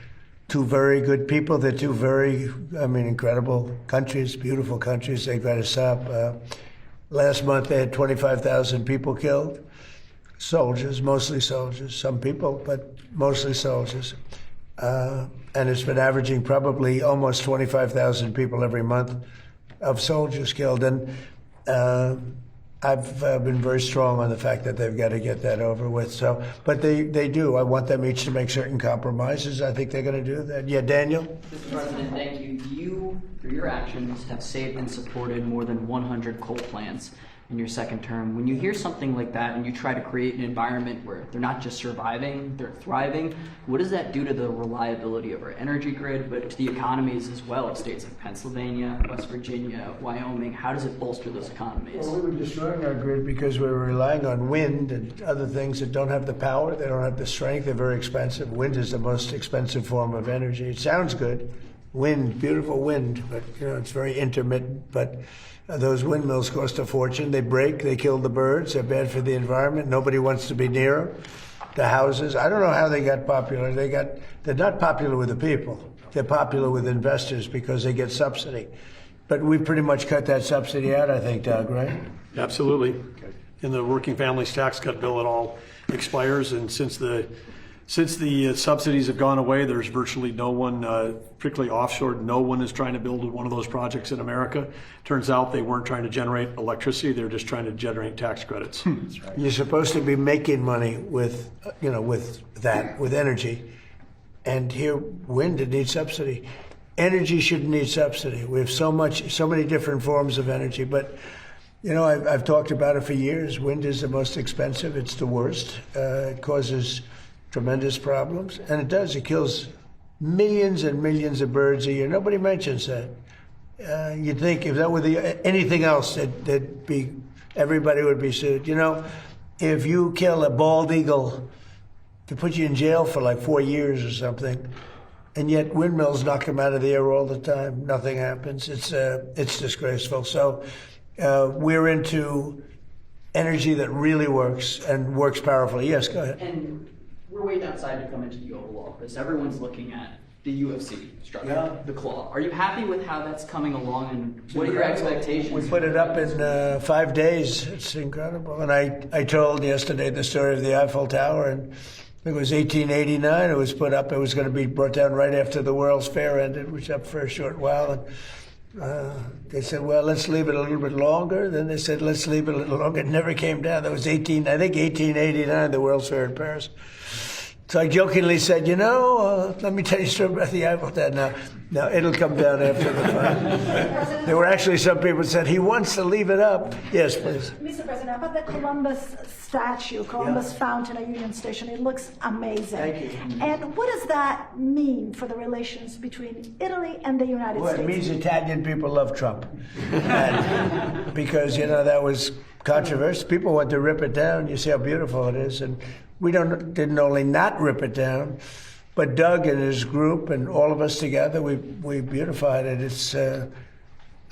two very good people. They're two very, incredible countries, beautiful countries. They've got to stop. Last month, they had 25,000 people killed. Soldiers, mostly soldiers. Some people, but mostly soldiers. And it's been averaging probably almost 25,000 people every month of soldiers killed. And I've been very strong on the fact that they've got to get that over with. So, but they do. I want them each to make certain compromises. I think they're going to do that. Yeah, Daniel? Mr. President, thank you. You, through your actions, have saved and supported more than 100 coal plants in your second term. When you hear something like that and you try to create an environment where they're not just surviving, they're thriving, what does that do to the reliability of our energy grid, but to the economies as well of states like Pennsylvania, West Virginia, Wyoming? How does it bolster those economies? Well, we were destroying our grid because we were relying on wind and other things that don't have the power, they don't have the strength, they're very expensive. Wind is the most expensive form of energy. It sounds good. Wind, beautiful wind, but it's very intermittent. But those windmills cost a fortune. They break, they kill the birds, they're bad for the environment. Nobody wants to be near them. The houses, I don't know how they got popular. They're not popular with the people. They're popular with investors because they get subsidy. But we pretty much cut that subsidy out, I think, Doug, right? Absolutely. In the working families tax cut bill, it all expires, and since the subsidies have gone away, there's virtually no one, particularly offshore, no one is trying to build one of those projects in America. Turns out they weren't trying to generate electricity, they were just trying to generate tax credits. That's right. You're supposed to be making money with energy. And here, wind, it needs subsidy. Energy shouldn't need subsidy. We have so many different forms of energy, but I've talked about it for years. Wind is the most expensive. It's the worst. It causes tremendous problems, and it does. It kills millions and millions of birds a year. Nobody mentions that. You'd think if that were anything else, everybody would be sued. If you kill a bald eagle, to put you in jail for like 4 years or something, and yet windmills knock them out of the air all the time. Nothing happens. It's disgraceful. So we're into energy that really works and works powerfully. Yes, go ahead. And we're waiting outside to come into the Oval Office. Everyone's looking at the UFC structure, the claw. Are you happy with how that's coming along, and what are your expectations? We put it up in 5 days. It's incredible. And I told yesterday the story of the Eiffel Tower, and it was 1889. It was put up. It was going to be brought down right after the World's Fair ended, which was up for a short while. And they said, well, let's leave it a little bit longer. Then they said, let's leave it a little longer. It never came down. That was 1889, the World's Fair in Paris. So I jokingly said, let me tell you a story about the Eiffel Tower. Now, it'll come down after the fight. There were actually some people who said, he wants to leave it up. Yes, please. Mr. President, about the Columbus statue, Columbus Fountain at Union Station, it looks amazing. Thank you. And what does that mean for the relations between Italy and the United States? It means Italian people love Trump. Because, that was controversial. People want to rip it down. You see how beautiful it is. And we didn't only not rip it down, but Doug and his group and all of us together, we beautified it.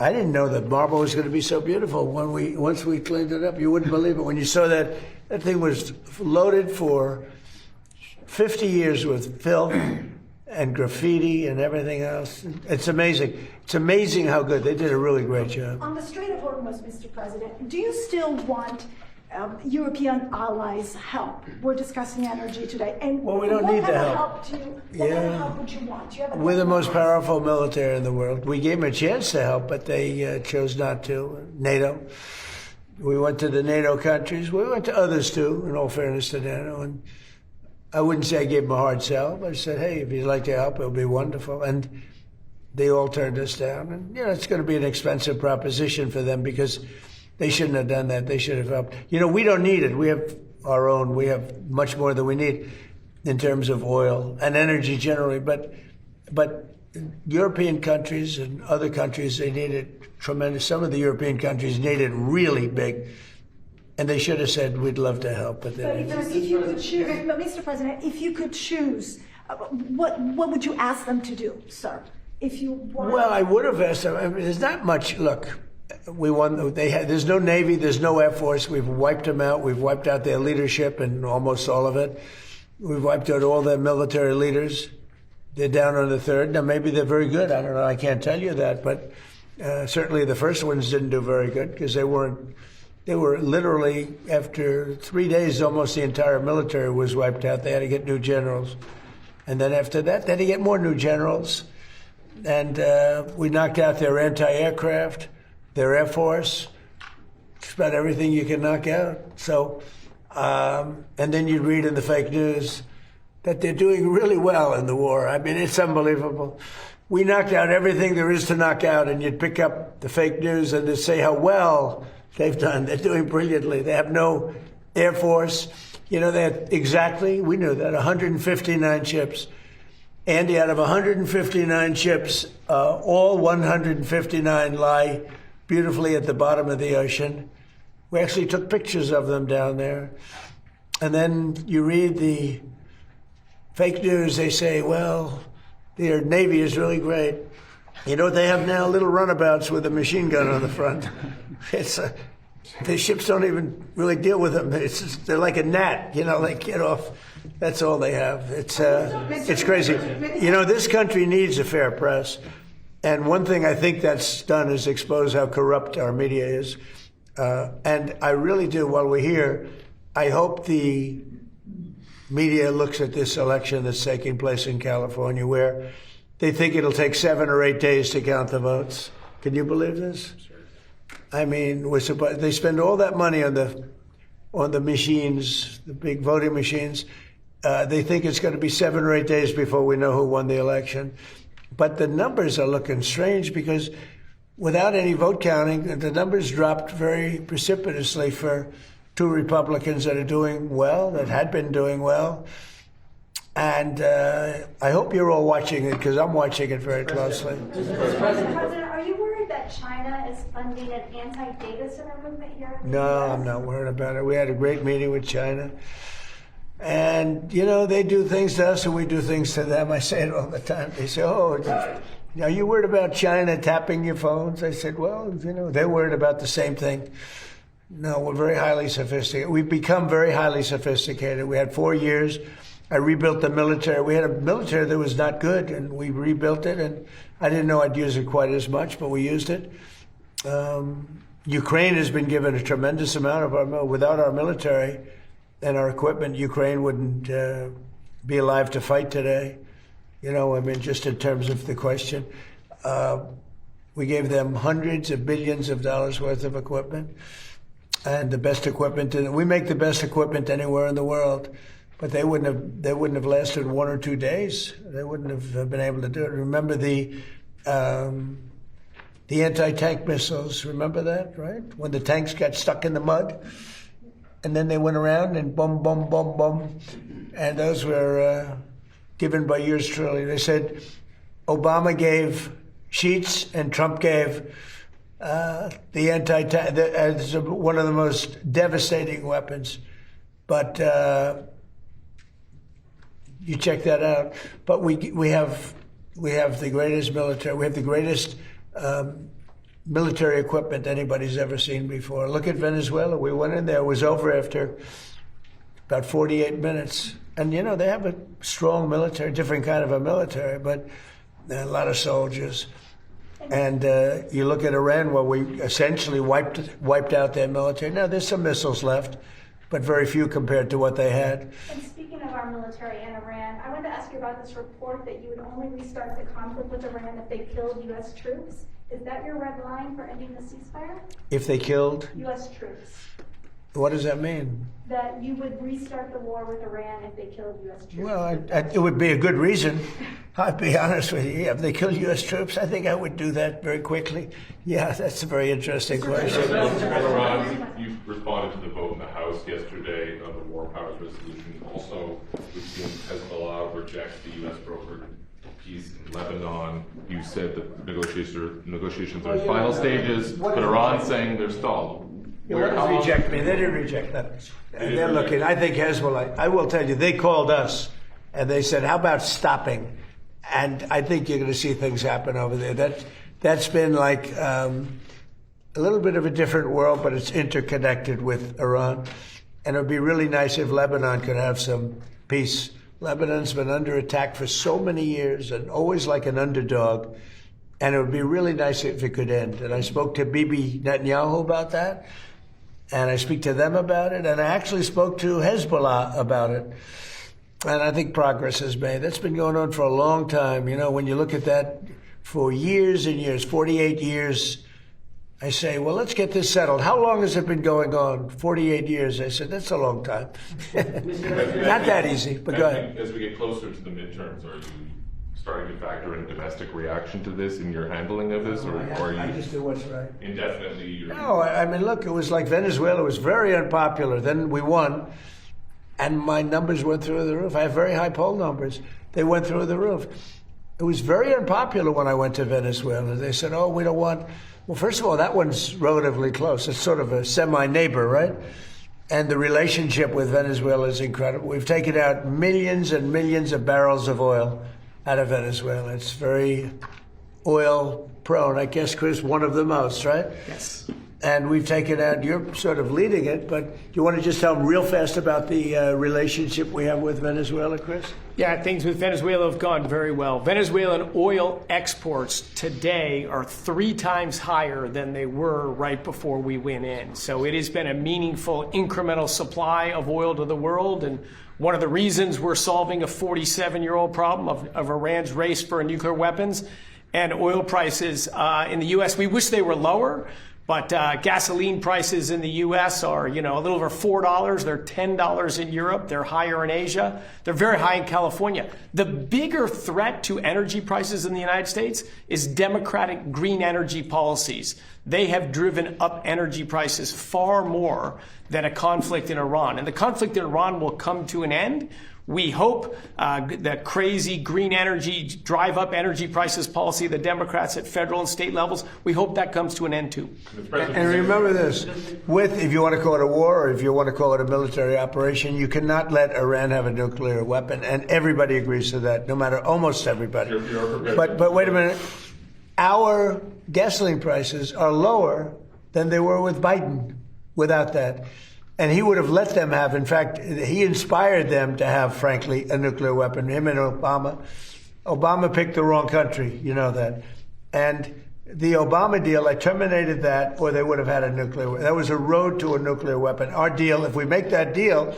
I didn't know that marble was going to be so beautiful once we cleaned it up. You wouldn't believe it when you saw that thing was loaded for 50 years with filth and graffiti and everything else. It's amazing. It's amazing how good. They did a really great job. On the Strait of Hormuz, Mr. President, do you still want European allies' help? We're discussing energy today. And well, we don't need the help. What kind of help would you want? We're the most powerful military in the world. We gave them a chance to help, but they chose not to. NATO. We went to the NATO countries. We went to others too, in all fairness to NATO. And I wouldn't say I gave them a hard sell, but I said, hey, if you'd like to help, it would be wonderful. And they all turned us down. And, it's going to be an expensive proposition for them because they shouldn't have done that. They should have helped. We don't need it. We have our own. We have much more than we need in terms of oil and energy generally. But European countries and other countries, they need it tremendous. Some of the European countries need it really big. And they should have said, we'd love to help. But if you could choose, Mr. President, if you could choose, what would you ask them to do, sir? If you wanted... Well, I would have asked them. I mean, there's not much. Look, we won. There's no Navy. There's no Air Force. We've wiped them out. We've wiped out their leadership and almost all of it. We've wiped out all their military leaders. They're down on the third. Now, maybe they're very good. I don't know. I can't tell you that. But certainly the first ones didn't do very good because they were literally, after 3 days, almost the entire military was wiped out. They had to get new generals. And then after that, they had to get more new generals. And we knocked out their anti-aircraft, their Air Force, just about everything you can knock out. So, and then you read in the fake news that they're doing really well in the war. I mean, it's unbelievable. We knocked out everything there is to knock out, and you'd pick up the fake news and they'd say how well they've done. They're doing brilliantly. They have no Air Force. They had we knew that, 159 ships. Andy, out of 159 ships, all 159 lie beautifully at the bottom of the ocean. We actually took pictures of them down there. And then you read the fake news, they say, well, their Navy is really great. You know what they have now? Little runabouts with a machine gun on the front. The ships don't even really deal with them. They're like a gnat, they get off. That's all they have. It's crazy. This country needs a fair press. And one thing I think that's done is expose how corrupt our media is. And I really do, while we're here, I hope the media looks at this election that's taking place in California, where they think it'll take 7 or 8 days to count the votes. Can you believe this? I mean, they spend all that money on the machines, the big voting machines. They think it's going to be 7 or 8 days before we know who won the election. But the numbers are looking strange because without any vote counting, the numbers dropped very precipitously for 2 Republicans that are doing well, that had been doing well. And I hope you're all watching it because I'm watching it very closely. Mr. President, are you worried that China is funding an anti-data center movement here? No, I'm not worried about it. We had a great meeting with China. And, they do things to us and we do things to them. I say it all the time. They say, are you worried about China tapping your phones? I said, well, they're worried about the same thing. No, we're very highly sophisticated. We've become very highly sophisticated. We had 4 years. I rebuilt the military. We had a military that was not good, and we rebuilt it. And I didn't know I'd use it quite as much, but we used it. Ukraine has been given a tremendous amount of without our military and our equipment, Ukraine wouldn't be alive to fight today. Just in terms of the question. We gave them hundreds of billions of dollars worth of equipment and the best equipment. We make the best equipment anywhere in the world, but they wouldn't have lasted 1 or 2 days. They wouldn't have been able to do it. Remember the anti-tank missiles, remember that, right? When the tanks got stuck in the mud? And then they went around and boom, boom, boom, boom. And those were given by yours truly. They said Obama gave sheets and Trump gave the anti-tank as one of the most devastating weapons. But you check that out. But we have the greatest military. We have the greatest military equipment anybody's ever seen before. Look at Venezuela. We went in there. It was over after about 48 minutes. And, you know, they have a strong military, different kind of a military, but a lot of soldiers. And you look at Iran, well, we essentially wiped out their military. Now, there's some missiles left, but very few compared to what they had. And speaking of our military and Iran, I wanted to ask you about this report that you would only restart the conflict with Iran if they killed U.S. troops. Is that your red line for ending the ceasefire? If they killed? U.S. troops. What does that mean? That you would restart the war with Iran if they killed U.S. troops. Well, it would be a good reason. I'll be honest with you. If they kill U.S. troops, I think I would do that very quickly. Yeah, that's a very interesting question. Ron, you responded to the vote in the House yesterday on the War Powers Resolution. Also, we've seen Hezbollah reject the U.S. brokered peace in Lebanon. You said that negotiations are in final stages, but Iran's saying they're stalled. They didn't reject me. They didn't reject that. And they're looking. I think Hezbollah, I will tell you, they called us and they said, how about stopping? And I think you're going to see things happen over there. That's been like a little bit of a different world, but it's interconnected with Iran. And it would be really nice if Lebanon could have some peace. Lebanon's been under attack for so many years and always like an underdog. And it would be really nice if it could end. And I spoke to Bibi Netanyahu about that. And I speak to them about it. And I actually spoke to Hezbollah about it. And I think progress is made. That's been going on for a long time. You know, when you look at that for years and years, 48 years, I say, well, let's get this settled. How long has it been going on? 48 years. I said, that's a long time. Not that easy, but go ahead. As we get closer to the midterms, are you starting to factor in domestic reaction to this in your handling of this, or are you I just do what's right. indefinitely? No, I mean, look, it was like Venezuela. It was very unpopular. Then we won, and my numbers went through the roof. I have very high poll numbers. They went through the roof. It was very unpopular when I went to Venezuela. They said, oh, we don't want... Well, first of all, that one's relatively close. It's sort of a semi-neighbor, right? And the relationship with Venezuela is incredible. We've taken out millions and millions of barrels of oil out of Venezuela. It's very oil prone. I guess, Chris, one of the most, right? Yes. And we've taken out, you're sort of leading it, but do you want to just tell them real fast about the relationship we have with Venezuela, Chris? Yeah, things with Venezuela have gone very well. Venezuelan oil exports today are 3 times higher than they were right before we went in. So it has been a meaningful incremental supply of oil to the world. And one of the reasons we're solving a 47-year-old problem of Iran's race for nuclear weapons and oil prices in the U.S., we wish they were lower. But gasoline prices in the U.S. are, you know, a little over $4. They're $10 in Europe. They're higher in Asia. They're very high in California. The bigger threat to energy prices in the United States is Democratic green energy policies. They have driven up energy prices far more than a conflict in Iran. And the conflict in Iran will come to an end. We hope that crazy green energy, drive up energy prices policy of the Democrats at federal and state levels, we hope that comes to an end too. And remember this, if you want to call it a war or if you want to call it a military operation, you cannot let Iran have a nuclear weapon. And everybody agrees to that, no matter, almost everybody. But wait a minute. Our gasoline prices are lower than they were with Biden without that. And he would have let them have, in fact, he inspired them to have, frankly, a nuclear weapon, him and Obama. Obama picked the wrong country, you know that. And the Obama deal, I terminated that, or they would have had a nuclear weapon. That was a road to a nuclear weapon. Our deal, if we make that deal,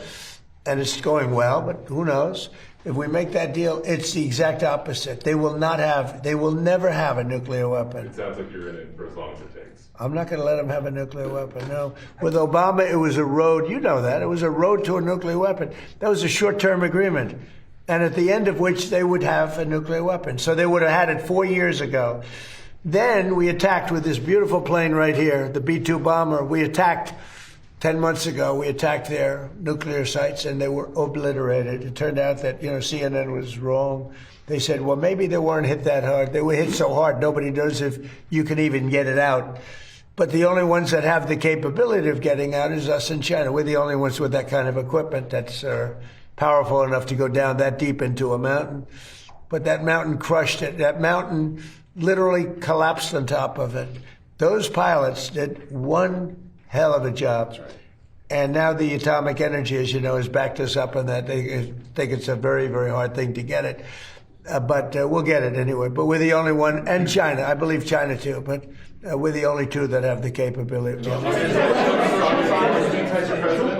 and it's going well, but who knows, if we make that deal, it's the exact opposite. They will never have a nuclear weapon. It sounds like you're in it for as long as it takes. I'm not going to let them have a nuclear weapon, no. With Obama, it was a road, you know that, it was a road to a nuclear weapon. That was a short-term agreement, and at the end of which they would have a nuclear weapon. So they would have had it 4 years ago. Then we attacked with this beautiful plane right here, the B-2 bomber. We attacked 10 months ago, we attacked their nuclear sites, and they were obliterated. It turned out that, you know, CNN was wrong. They said, well, maybe they weren't hit that hard. They were hit so hard, nobody knows if you can even get it out. But the only ones that have the capability of getting out is us in China. We're the only ones with that kind of equipment that's powerful enough to go down that deep into a mountain. But that mountain crushed it. That mountain literally collapsed on top of it. Those pilots did one hell of a job. And now the atomic energy, as you know, has backed us up on that. They think it's a very, very hard thing to get it. But we'll get it anyway. But we're the only one, and China, I believe China too, but we're the only two that have the capability. Joe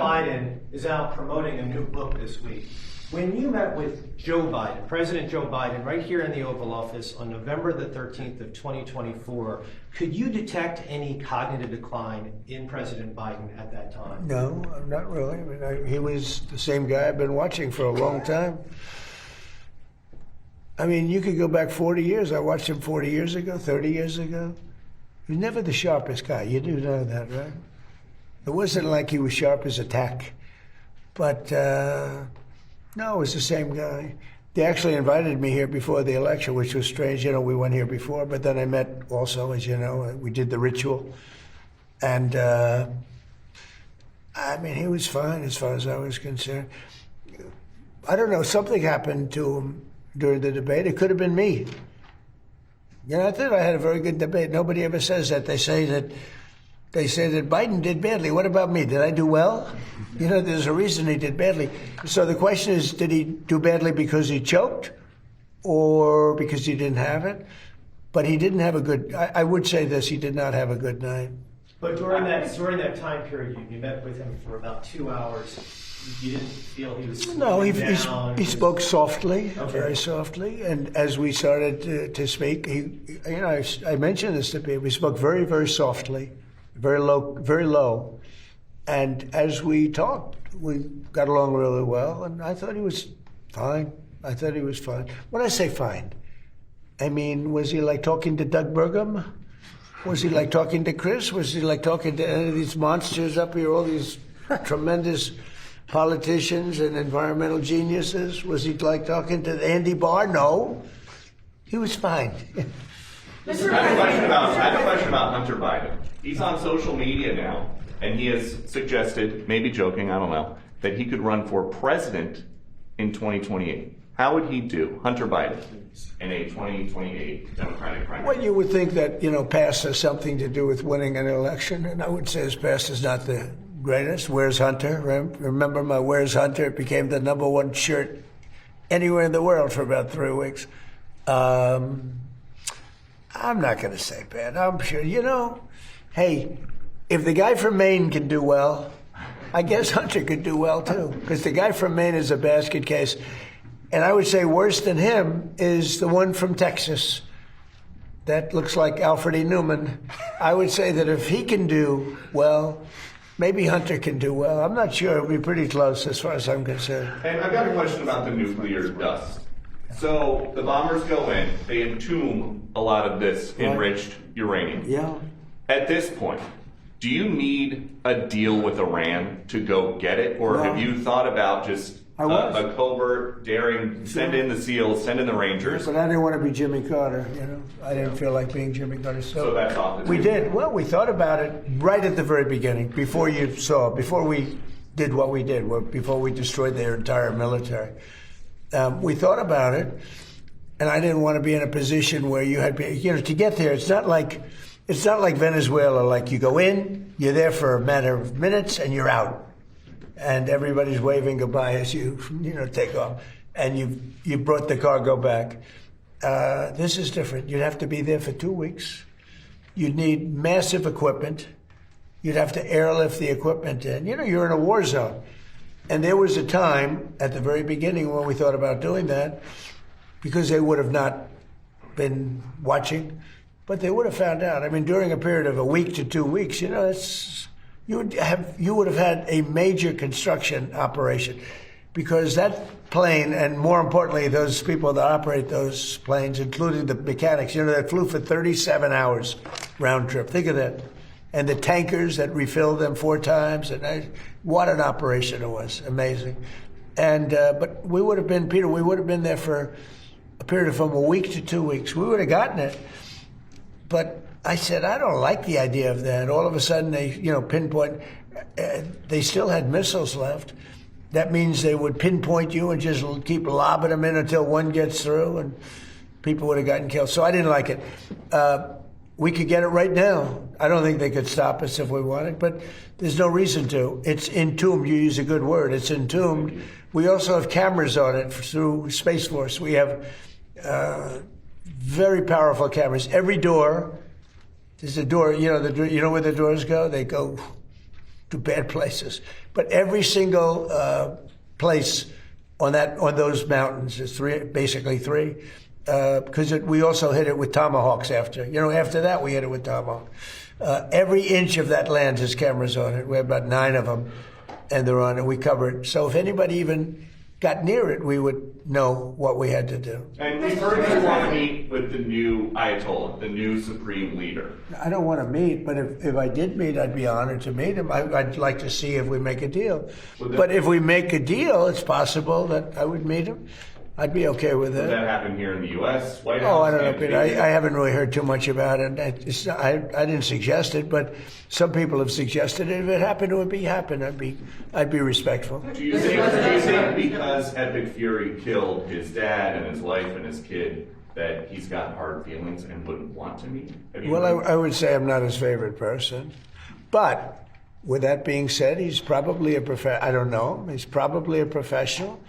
Biden is out promoting a new book this week. When you met with Joe Biden, President Joe Biden, right here in the Oval Office on November the 13th of 2024, could you detect any cognitive decline in President Biden at that time? No, not really. I mean, he was the same guy I've been watching for a long time. I mean, you could go back 40 years. I watched him 40 years ago, 30 years ago. He was never the sharpest guy. You do know that, right? It wasn't like he was sharp as a tack. But, no, it was the same guy. They actually invited me here before the election, which was strange. You know, we went here before, but then I met also, as you know, we did the ritual. And, I mean, he was fine as far as I was concerned. I don't know, something happened to him during the debate. It could have been me. You know, I thought I had a very good debate. Nobody ever says that. They say that Biden did badly. What about me? Did I do well? You know, there's a reason he did badly. So the question is, did he do badly because he choked or because he didn't have it? But he didn't have a good, I would say this, he did not have a good night. But during that time period, you met with him for about 2 hours. You didn't feel he was No, down. he spoke softly, Okay. very softly. And as we started to speak, I mentioned this to people. He spoke very, very softly, very low. And as we talked, we got along really well. And I thought he was fine. When I say fine, I mean, was he like talking to Doug Burgum? Was he like talking to Chris? Was he like talking to any of these monsters up here, all these tremendous politicians and environmental geniuses? Was he like talking to Andy Barr? No. He was fine. I have a question about Hunter Biden. He's on social media now, and he has suggested, maybe joking, I don't know, that he could run for president in 2028. How would he do, Hunter Biden, in a 2028 Democratic primary? Well, you would think that, past has something to do with winning an election, and I would say his past is not the greatest. Where's Hunter? Remember my Where's Hunter? It became the #1 shirt anywhere in the world for about 3 weeks. I'm not going to say bad. I'm sure, hey, if the guy from Maine can do well, I guess Hunter could do well too, because the guy from Maine is a basket case. And I would say worse than him is the one from Texas. That looks like Alfred E. Newman. I would say that if he can do well, maybe Hunter can do well. I'm not sure. It'll be pretty close as far as I'm concerned. And I've got a question about the nuclear dust. So the bombers go in, they entomb a lot of this enriched uranium. Yeah. At this point, do you need a deal with Iran to go get it? Or have you thought about just a covert, daring, send in the SEALs, send in the Rangers? But I didn't want to be Jimmy Carter, I didn't feel like being Jimmy Carter. So that's off the We table. did. Well, we thought about it right at the very beginning, before we did what we did, before we destroyed their entire military. We thought about it, and I didn't want to be in a position where you had, to get there. It's not like Venezuela. Like you go in, you're there for a matter of minutes, and you're out. And everybody's waving goodbye as you take off, and you brought the cargo back. This is different. You'd have to be there for 2 weeks. You'd need massive equipment. You'd have to airlift the equipment in. You're in a war zone. And there was a time at the very beginning when we thought about doing that, because they would have not been watching, but they would have found out. I mean, during a period of a week to 2 weeks, you would have had a major construction operation, because that plane, and more importantly, those people that operate those planes, including the mechanics, that flew for 37 hours round trip. Think of that. And the tankers that refilled them 4 times, and what an operation it was. Amazing. And but we would have been, Peter, we would have been there for a period of from a week to 2 weeks. We would have gotten it. But I said, I don't like the idea of that. All of a sudden, they, pinpoint. They still had missiles left. That means they would pinpoint you and just keep lobbing them in until one gets through, and people would have gotten killed. So I didn't like it. We could get it right now. I don't think they could stop us if we wanted, but there's no reason to. It's entombed. You use a good word. It's entombed. We also have cameras on it through Space Force. We have very powerful cameras. Every door, there's a door. You know where the doors go? They go to bad places. But every single place on those mountains is basically three. Because we also hit it with tomahawks after. After that, we hit it with tomahawk. Every inch of that land has cameras on it. We have about 9 of them, and they're on it. We cover it. So if anybody even got near it, we would know what we had to do. And we've heard you want to meet with the new Ayatollah, the new supreme leader. I don't want to meet, but if I did meet, I'd be honored to meet him. I'd like to see if we make a deal. But if we make a deal, it's possible that I would meet him. I'd be okay with that. Would that happen here in the U.S., White House? Oh, I don't know, Peter. I haven't really heard too much about it. I didn't suggest it, but some people have suggested it. If it happened, it would happen. I'd be respectful. Do you think because Epic Fury killed his dad and his wife and his kid that he's got hard feelings and wouldn't want to meet? Well, I would say I'm not his favorite person, but with that being said, he's probably I don't know. He's probably a professional.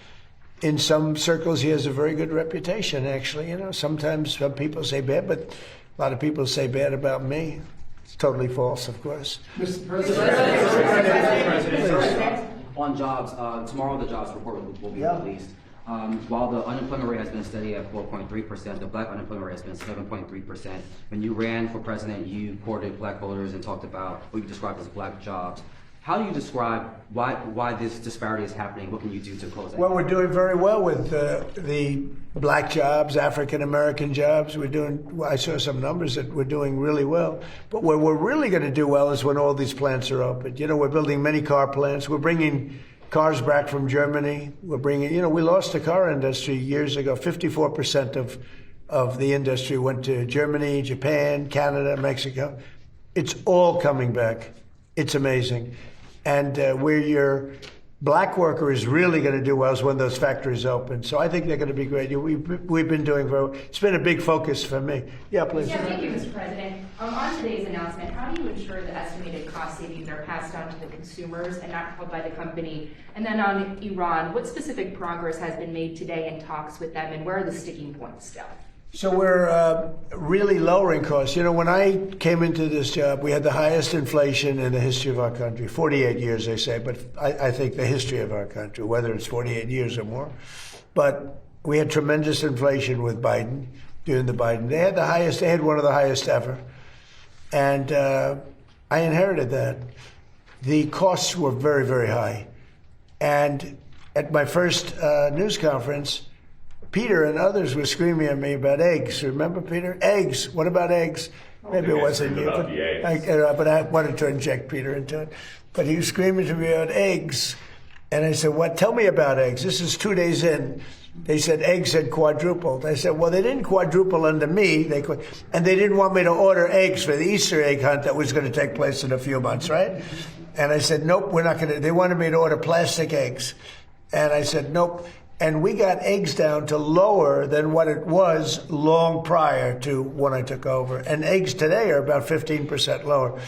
In some circles, he has a very good reputation, actually. Sometimes some people say bad, but a lot of people say bad about me. It's totally false, of course. Mr. President. On jobs, tomorrow the jobs report will be released. While the unemployment rate has been steady at 4.3%, the black unemployment rate has been 7.3%. When you ran for president, you courted black voters and talked about what you described as black jobs. How do you describe why this disparity is happening? What can you do to close that? Well, we're doing very well with the black jobs, African-American jobs. I saw some numbers that we're doing really well. But where we're really going to do well is when all these plants are open. We're building many car plants. We're bringing cars back from Germany. We're bringing, we lost the car industry years ago. 54% of the industry went to Germany, Japan, Canada, Mexico. It's all coming back. It's amazing. And where your black worker is really going to do well is when those factories open. So I think they're going to be great. We've been doing very well. It's been a big focus for me. Yeah, please. Yeah, thank you, Mr. President. On today's announcement, how do you ensure the estimated cost savings are passed on to the consumers and not held by the company? And then on Iran, what specific progress has been made today in talks with them, and where are the sticking points still? So we're really lowering costs. When I came into this job, we had the highest inflation in the history of our country. 48 years, they say, but I think the history of our country, whether it's 48 years or more. But we had tremendous inflation with Biden, during the Biden. They had one of the highest ever. And I inherited that. The costs were very, very high. And at my first news conference, Peter and others were screaming at me about eggs. Remember, Peter? Eggs. What about eggs? Maybe it wasn't you, but I wanted to inject Peter into it. But he was screaming to me about eggs. And I said, what? Tell me about eggs. This is 2 days in. They said eggs had quadrupled. I said, well, they didn't quadruple under me. And they didn't want me to order eggs for the Easter egg hunt that was going to take place in a few months, right? And I said, nope, we're not going to. They wanted me to order plastic eggs. And I said, nope. And we got eggs down to lower than what it was long prior to when I took over. And eggs today are about 15% lower.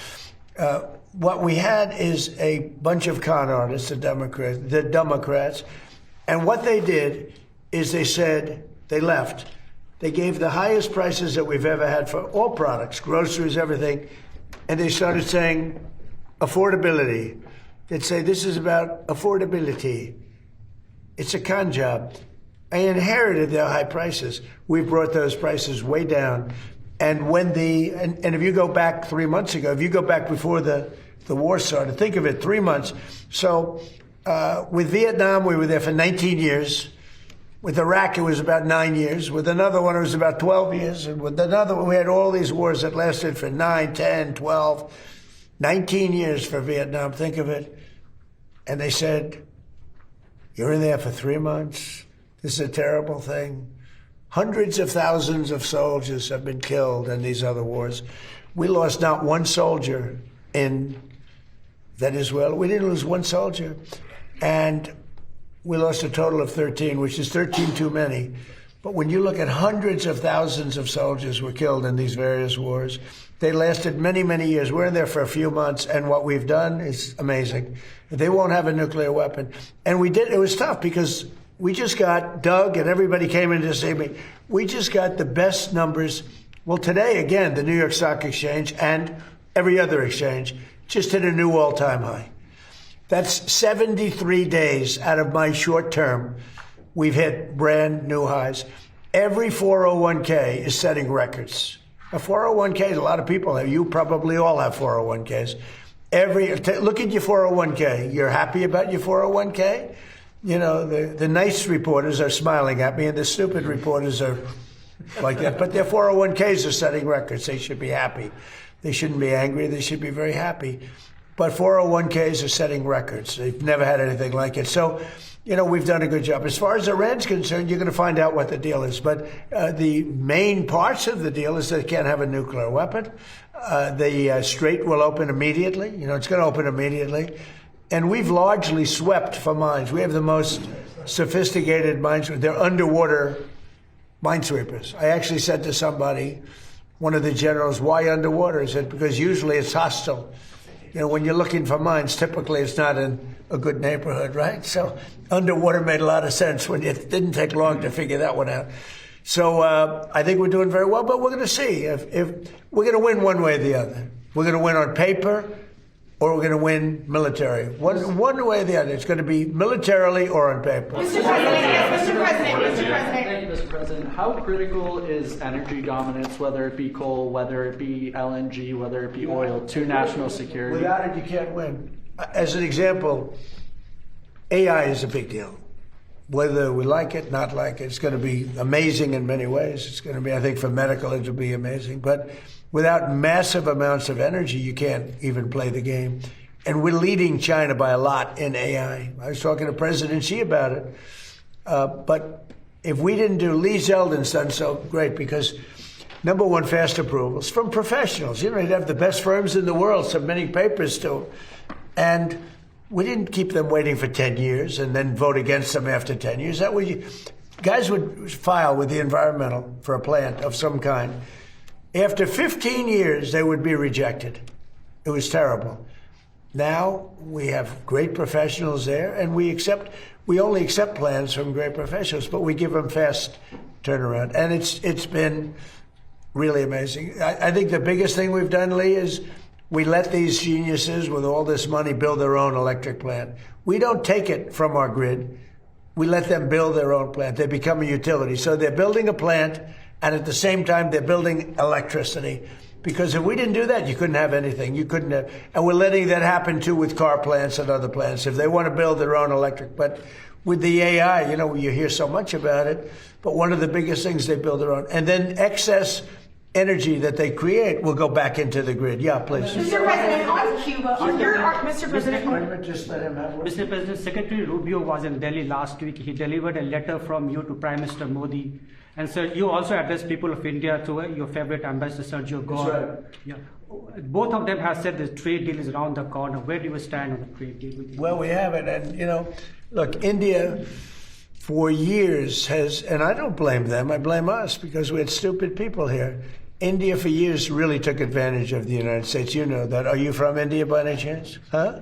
What we had is a bunch of con artists, the Democrats. And what they did is they left. They gave the highest prices that we've ever had for all products, groceries, everything. And they started saying affordability. They'd say, this is about affordability. It's a con job. I inherited their high prices. We brought those prices way down. And and if you go back 3 months ago, if you go back before the war started, think of it, 3 months. So with Vietnam, we were there for 19 years. With Iraq, it was about 9 years. With another one, it was about 12 years. And with another one, we had all these wars that lasted for 9, 10, 12, 19 years for Vietnam. Think of it. And they said, you're in there for 3 months. This is a terrible thing. Hundreds of thousands of soldiers have been killed in these other wars. We lost not one soldier in Venezuela. We didn't lose one soldier. And we lost a total of 13, which is 13 too many. But when you look at hundreds of thousands of soldiers were killed in these various wars, they lasted many, many years. We're in there for a few months, and what we've done is amazing. They won't have a nuclear weapon. And we did, it was tough because we just got, Doug and everybody came in to see me, we just got the best numbers. Well, today, again, the New York Stock Exchange and every other exchange just hit a new all-time high. That's 73 days out of my short term. We've hit brand new highs. Every 401k is setting records. A 401k, a lot of people have. You probably all have 401ks. Look at your 401k. You're happy about your 401k? You know, the nice reporters are smiling at me, and the stupid reporters are like that. But their 401ks are setting records. They should be happy. They shouldn't be angry. They should be very happy. But 401ks are setting records. They've never had anything like it. So, you know, we've done a good job. As far as Iran's concerned, you're going to find out what the deal is. But the main parts of the deal is they can't have a nuclear weapon. The Strait will open immediately. You know, it's going to open immediately. And we've largely swept for mines. We have the most sophisticated mines. They're underwater minesweepers. I actually said to somebody, one of the generals, why underwater? He said, because usually it's hostile. You know, when you're looking for mines, typically it's not in a good neighborhood, right? So underwater made a lot of sense when it didn't take long to figure that one out. So I think we're doing very well, but we're going to see if we're going to win one way or the other. We're going to win on paper, or we're going to win military. One way or the other. It's going to be militarily or on paper. Mr. President, Mr. President. Thank you, Mr. President. How critical is energy dominance, whether it be coal, whether it be LNG, whether it be oil, to national security? Without it, you can't win. As an example, AI is a big deal. Whether we like it, not like it, it's going to be amazing in many ways. It's going to be, I think, for medical, it'll be amazing. But without massive amounts of energy, you can't even play the game. And we're leading China by a lot in AI. I was talking to President Xi about it. But if we didn't do, Lee Zeldin's done so great because, number one, fast approvals from professionals. You know, you'd have the best firms in the world submitting papers to them. And we didn't keep them waiting for 10 years and then vote against them after 10 years. That way, guys would file with the environmental for a plant of some kind. After 15 years, they would be rejected. It was terrible. Now we have great professionals there, and we only accept plans from great professionals, but we give them fast turnaround. And it's been really amazing. I think the biggest thing we've done, Lee, is we let these geniuses with all this money build their own electric plant. We don't take it from our grid. We let them build their own plant. They become a utility. So they're building a plant, and at the same time, they're building electricity. Because if we didn't do that, you couldn't have anything. You couldn't have, and we're letting that happen too with car plants and other plants. If they want to build their own electric, but with the AI, you know, you hear so much about it, but one of the biggest things, they build their own. And then excess energy that they create will go back into the grid. Yeah, please. Mr. President, on Cuba, Mr. President. Just let him have one. Mr. President, Secretary Rubio was in Delhi last week. He delivered a letter from you to Prime Minister Modi. And so you also addressed people of India to your favorite ambassador, Sergio Gore. That's right. Yeah. Both of them have said the trade deal is around the corner. Where do you stand on the trade deal? Well, we have it. And, you know, look, India for years has, and I don't blame them, I blame us because we had stupid people here. India for years really took advantage of the United States. You know that. Are you from India by any chance? Huh?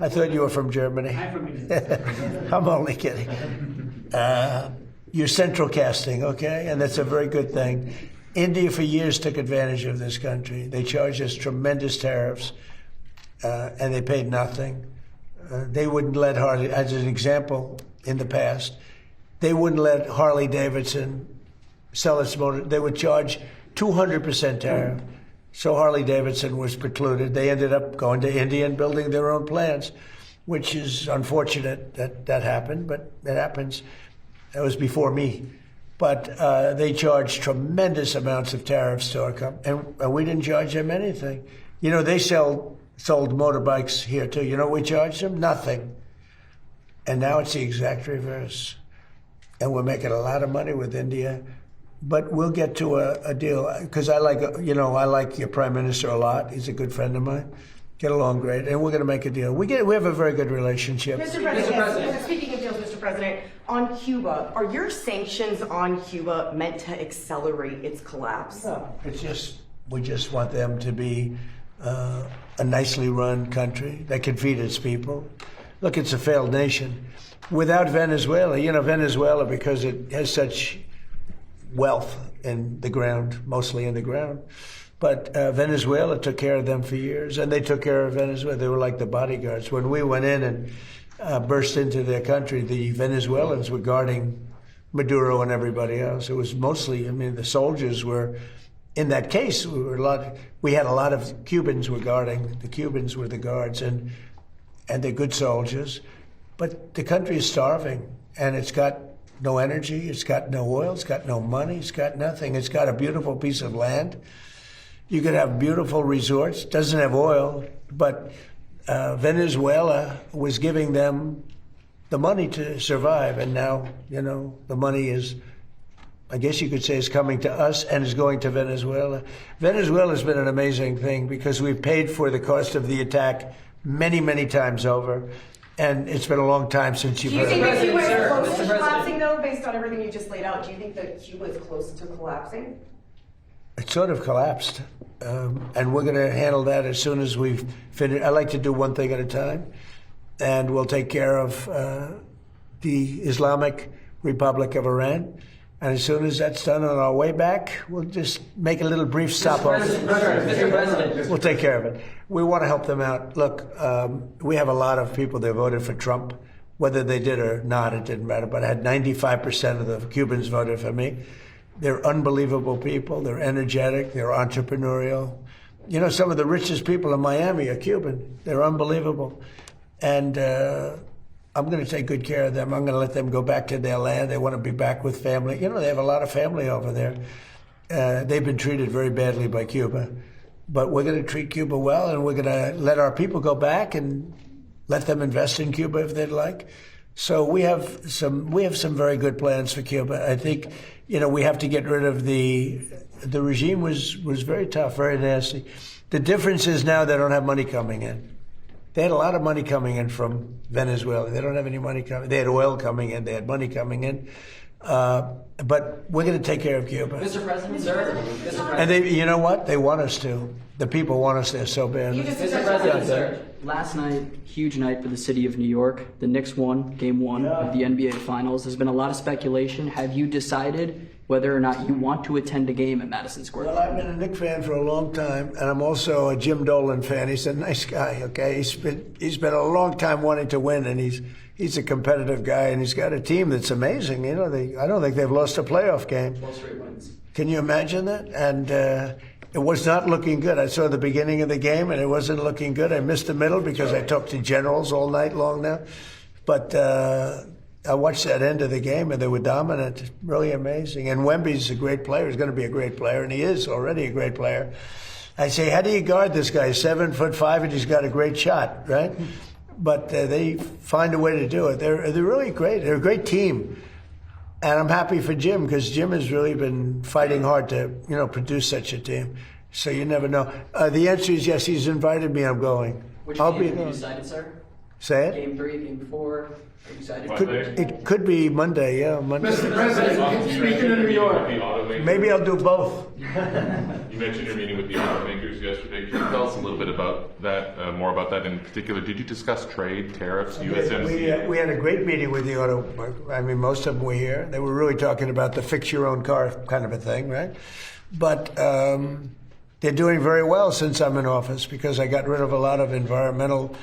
I thought you were from Germany. I'm from India. I'm only kidding. You're central casting, okay? And that's a very good thing. India for years took advantage of this country. They charged us tremendous tariffs, and they paid nothing. They wouldn't let Harley, as an example in the past, they wouldn't let Harley Davidson sell its motor. They would charge 200% tariff. So Harley Davidson was precluded. They ended up going to India and building their own plants, which is unfortunate that happened, but it happens. That was before me. But they charged tremendous amounts of tariffs to our company, and we didn't charge them anything. You know, they sold motorbikes here too. You know what we charged them? Nothing. And now it's the exact reverse. And we're making a lot of money with India. But we'll get to a deal, because I like your Prime Minister a lot. He's a good friend of mine. Get along great, and we're going to make a deal. We have a very good relationship. Mr. President, speaking of deals, Mr. President, On Cuba, are your sanctions on Cuba meant to accelerate its collapse? No, it's just, we just want them to be a nicely run country that can feed its people. Look, it's a failed nation. Without Venezuela, Venezuela, because it has such wealth in the ground, mostly in the ground, but Venezuela took care of them for years, and they took care of Venezuela. They were like the bodyguards. When we went in and burst into their country, the Venezuelans were guarding Maduro and everybody else. It was mostly, the soldiers were, in that case, we had a lot of Cubans were guarding. The Cubans were the guards, and they're good soldiers. But the country is starving, and it's got no energy, it's got no oil, it's got no money, it's got nothing. It's got a beautiful piece of land. You could have beautiful resorts, doesn't have oil, but Venezuela was giving them the money to survive, and now, the money is, I guess you could say, is coming to us and is going to Venezuela. Venezuela's been an amazing thing because we've paid for the cost of the attack many, many times over, and it's been a long time since you've heard Do you of think it. that Cuba is close to collapsing, though, based on everything you just laid out? Do you think that Cuba is close to collapsing? It sort of collapsed, and we're going to handle that as soon as we've finished. I like to do one thing at a time, and we'll take care of the Islamic Republic of Iran. And as soon as that's done, on our way back, we'll just make a little brief stopover. Mr. President. We'll take care of it. We want to help them out. Look, we have a lot of people that voted for Trump. Whether they did or not, it didn't matter. But I had 95% of the Cubans voted for me. They're unbelievable people. They're energetic. They're entrepreneurial. Some of the richest people in Miami are Cuban. They're unbelievable. And I'm going to take good care of them. I'm going to let them go back to their land. They want to be back with family. They have a lot of family over there. They've been treated very badly by Cuba. But we're going to treat Cuba well, and we're going to let our people go back and let them invest in Cuba if they'd like. So we have some very good plans for Cuba. I think, we have to get rid of the regime was very tough, very nasty. The difference is now they don't have money coming in. They had a lot of money coming in from Venezuela. They don't have any money coming. They had oil coming in. They had money coming in. But we're going to take care of Cuba. Mr. President, sir. Mr. President. And they, you know what? They want us to. The people want us there so badly. Mr. President, sir. Last night, huge night for the city of New York. The Knicks won Game 1 of the NBA Finals. There's been a lot of speculation. Have you decided whether or not you want to attend a game at Madison Square Well, Garden? I've been a Knicks fan for a long time, and I'm also a Jim Dolan fan. He's a nice guy, okay? He's been a long time wanting to win, and he's a competitive guy, and he's got a team that's amazing. I don't think they've lost a playoff game. 12 straight wins. Can you imagine that? And it was not looking good. I saw the beginning of the game, and it wasn't looking good. I missed the middle because I talked to generals all night long now. But I watched that end of the game, and they were dominant. Really amazing. And Wemby's a great player. He's going to be a great player, and he is already a great player. I say, how do you guard this guy? 7'5", and he's got a great shot, right? But they find a way to do it. They're really great. They're a great team. And I'm happy for Jim, because Jim has really been fighting hard to, produce such a team. So you never know. The answer is yes. He's invited me. I'm going. Which I'll game be have you there. decided, sir? Say it? Game 3, Game 4? Are you excited? It could be Monday, yeah, Monday. Mr. President, speaking in New York. Maybe I'll do both. You mentioned your meeting with the automakers yesterday. Can you tell us a little bit about that, more about that in particular? Did you discuss trade, tariffs, USMCA? We had a great meeting with the auto. Most of them were here. They were really talking about the fix your own car kind of a thing, right? But they're doing very well since I'm in office, because I got rid of a lot of environmental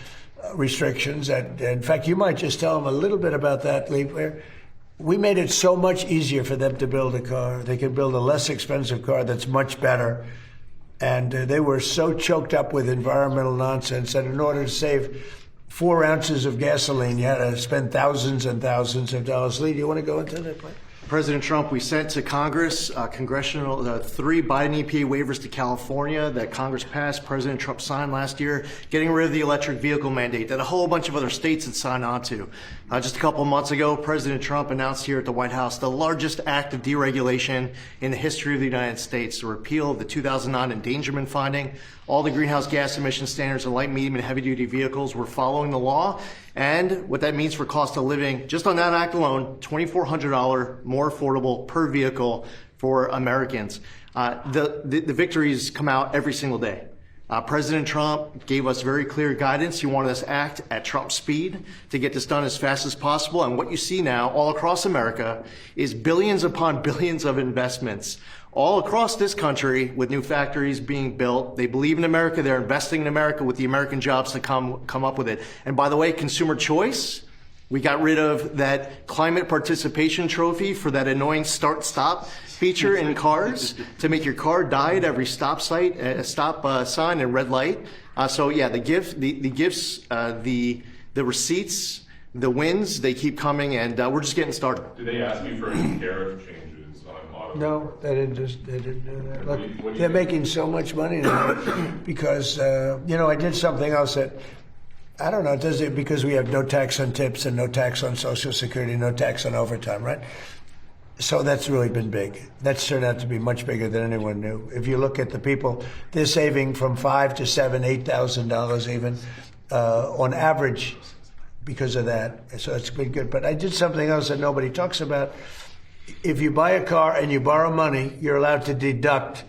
restrictions. And in fact, you might just tell them a little bit about that, Lee. We made it so much easier for them to build a car. They could build a less expensive car that's much better. And they were so choked up with environmental nonsense that in order to save 4 ounces of gasoline, you had to spend thousands and thousands of dollars. Lee, do you want to go into that point? President Trump, we sent to Congress 3 Biden EPA waivers to California that Congress passed, President Trump signed last year, getting rid of the electric vehicle mandate that a whole bunch of other states had signed on to. Just a couple of months ago, President Trump announced here at the White House the largest act of deregulation in the history of the United States, the repeal of the 2009 endangerment finding. All the greenhouse gas emission standards of light, medium, and heavy-duty vehicles were following the law. And what that means for cost of living, just on that act alone, $2,400 more affordable per vehicle for Americans. The victories come out every single day. President Trump gave us very clear guidance. He wanted us to act at Trump speed to get this done as fast as possible. And what you see now all across America is billions upon billions of investments all across this country with new factories being built. They believe in America. They're investing in America with the American jobs to come up with it. And by the way, consumer choice. We got rid of that climate participation trophy for that annoying start-stop feature in cars to make your car die at every stop sign and red light. So yeah, the gifts, the receipts, the wins, they keep coming, and we're just getting started. Do they ask you for any tariff changes on auto? No, they didn't do that. Look, they're making so much money now because, I did something else that, I don't know, does it because we have no tax on tips and no tax on Social Security, no tax on overtime, right? So that's really been big. That's turned out to be much bigger than anyone knew. If you look at the people, they're saving from $5,000 to $7,000, $8,000 even on average because of that. So it's been good. But I did something else that nobody talks about. If you buy a car and you borrow money, you're allowed to deduct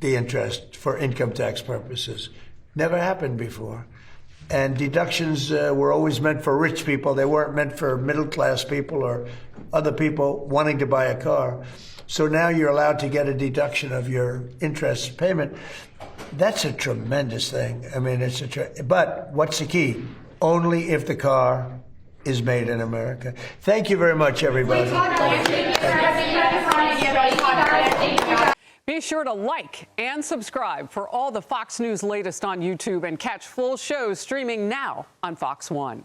the interest for income tax purposes. Never happened before. And deductions were always meant for rich people. They weren't meant for middle-class people or other people wanting to buy a car. So now you're allowed to get a deduction of your interest payment. That's a tremendous thing. I mean, but what's the key? Only if the car is made in America. Thank you very much, everybody. Be sure to like and subscribe for all the Fox News latest on YouTube and catch full shows streaming now on Fox One.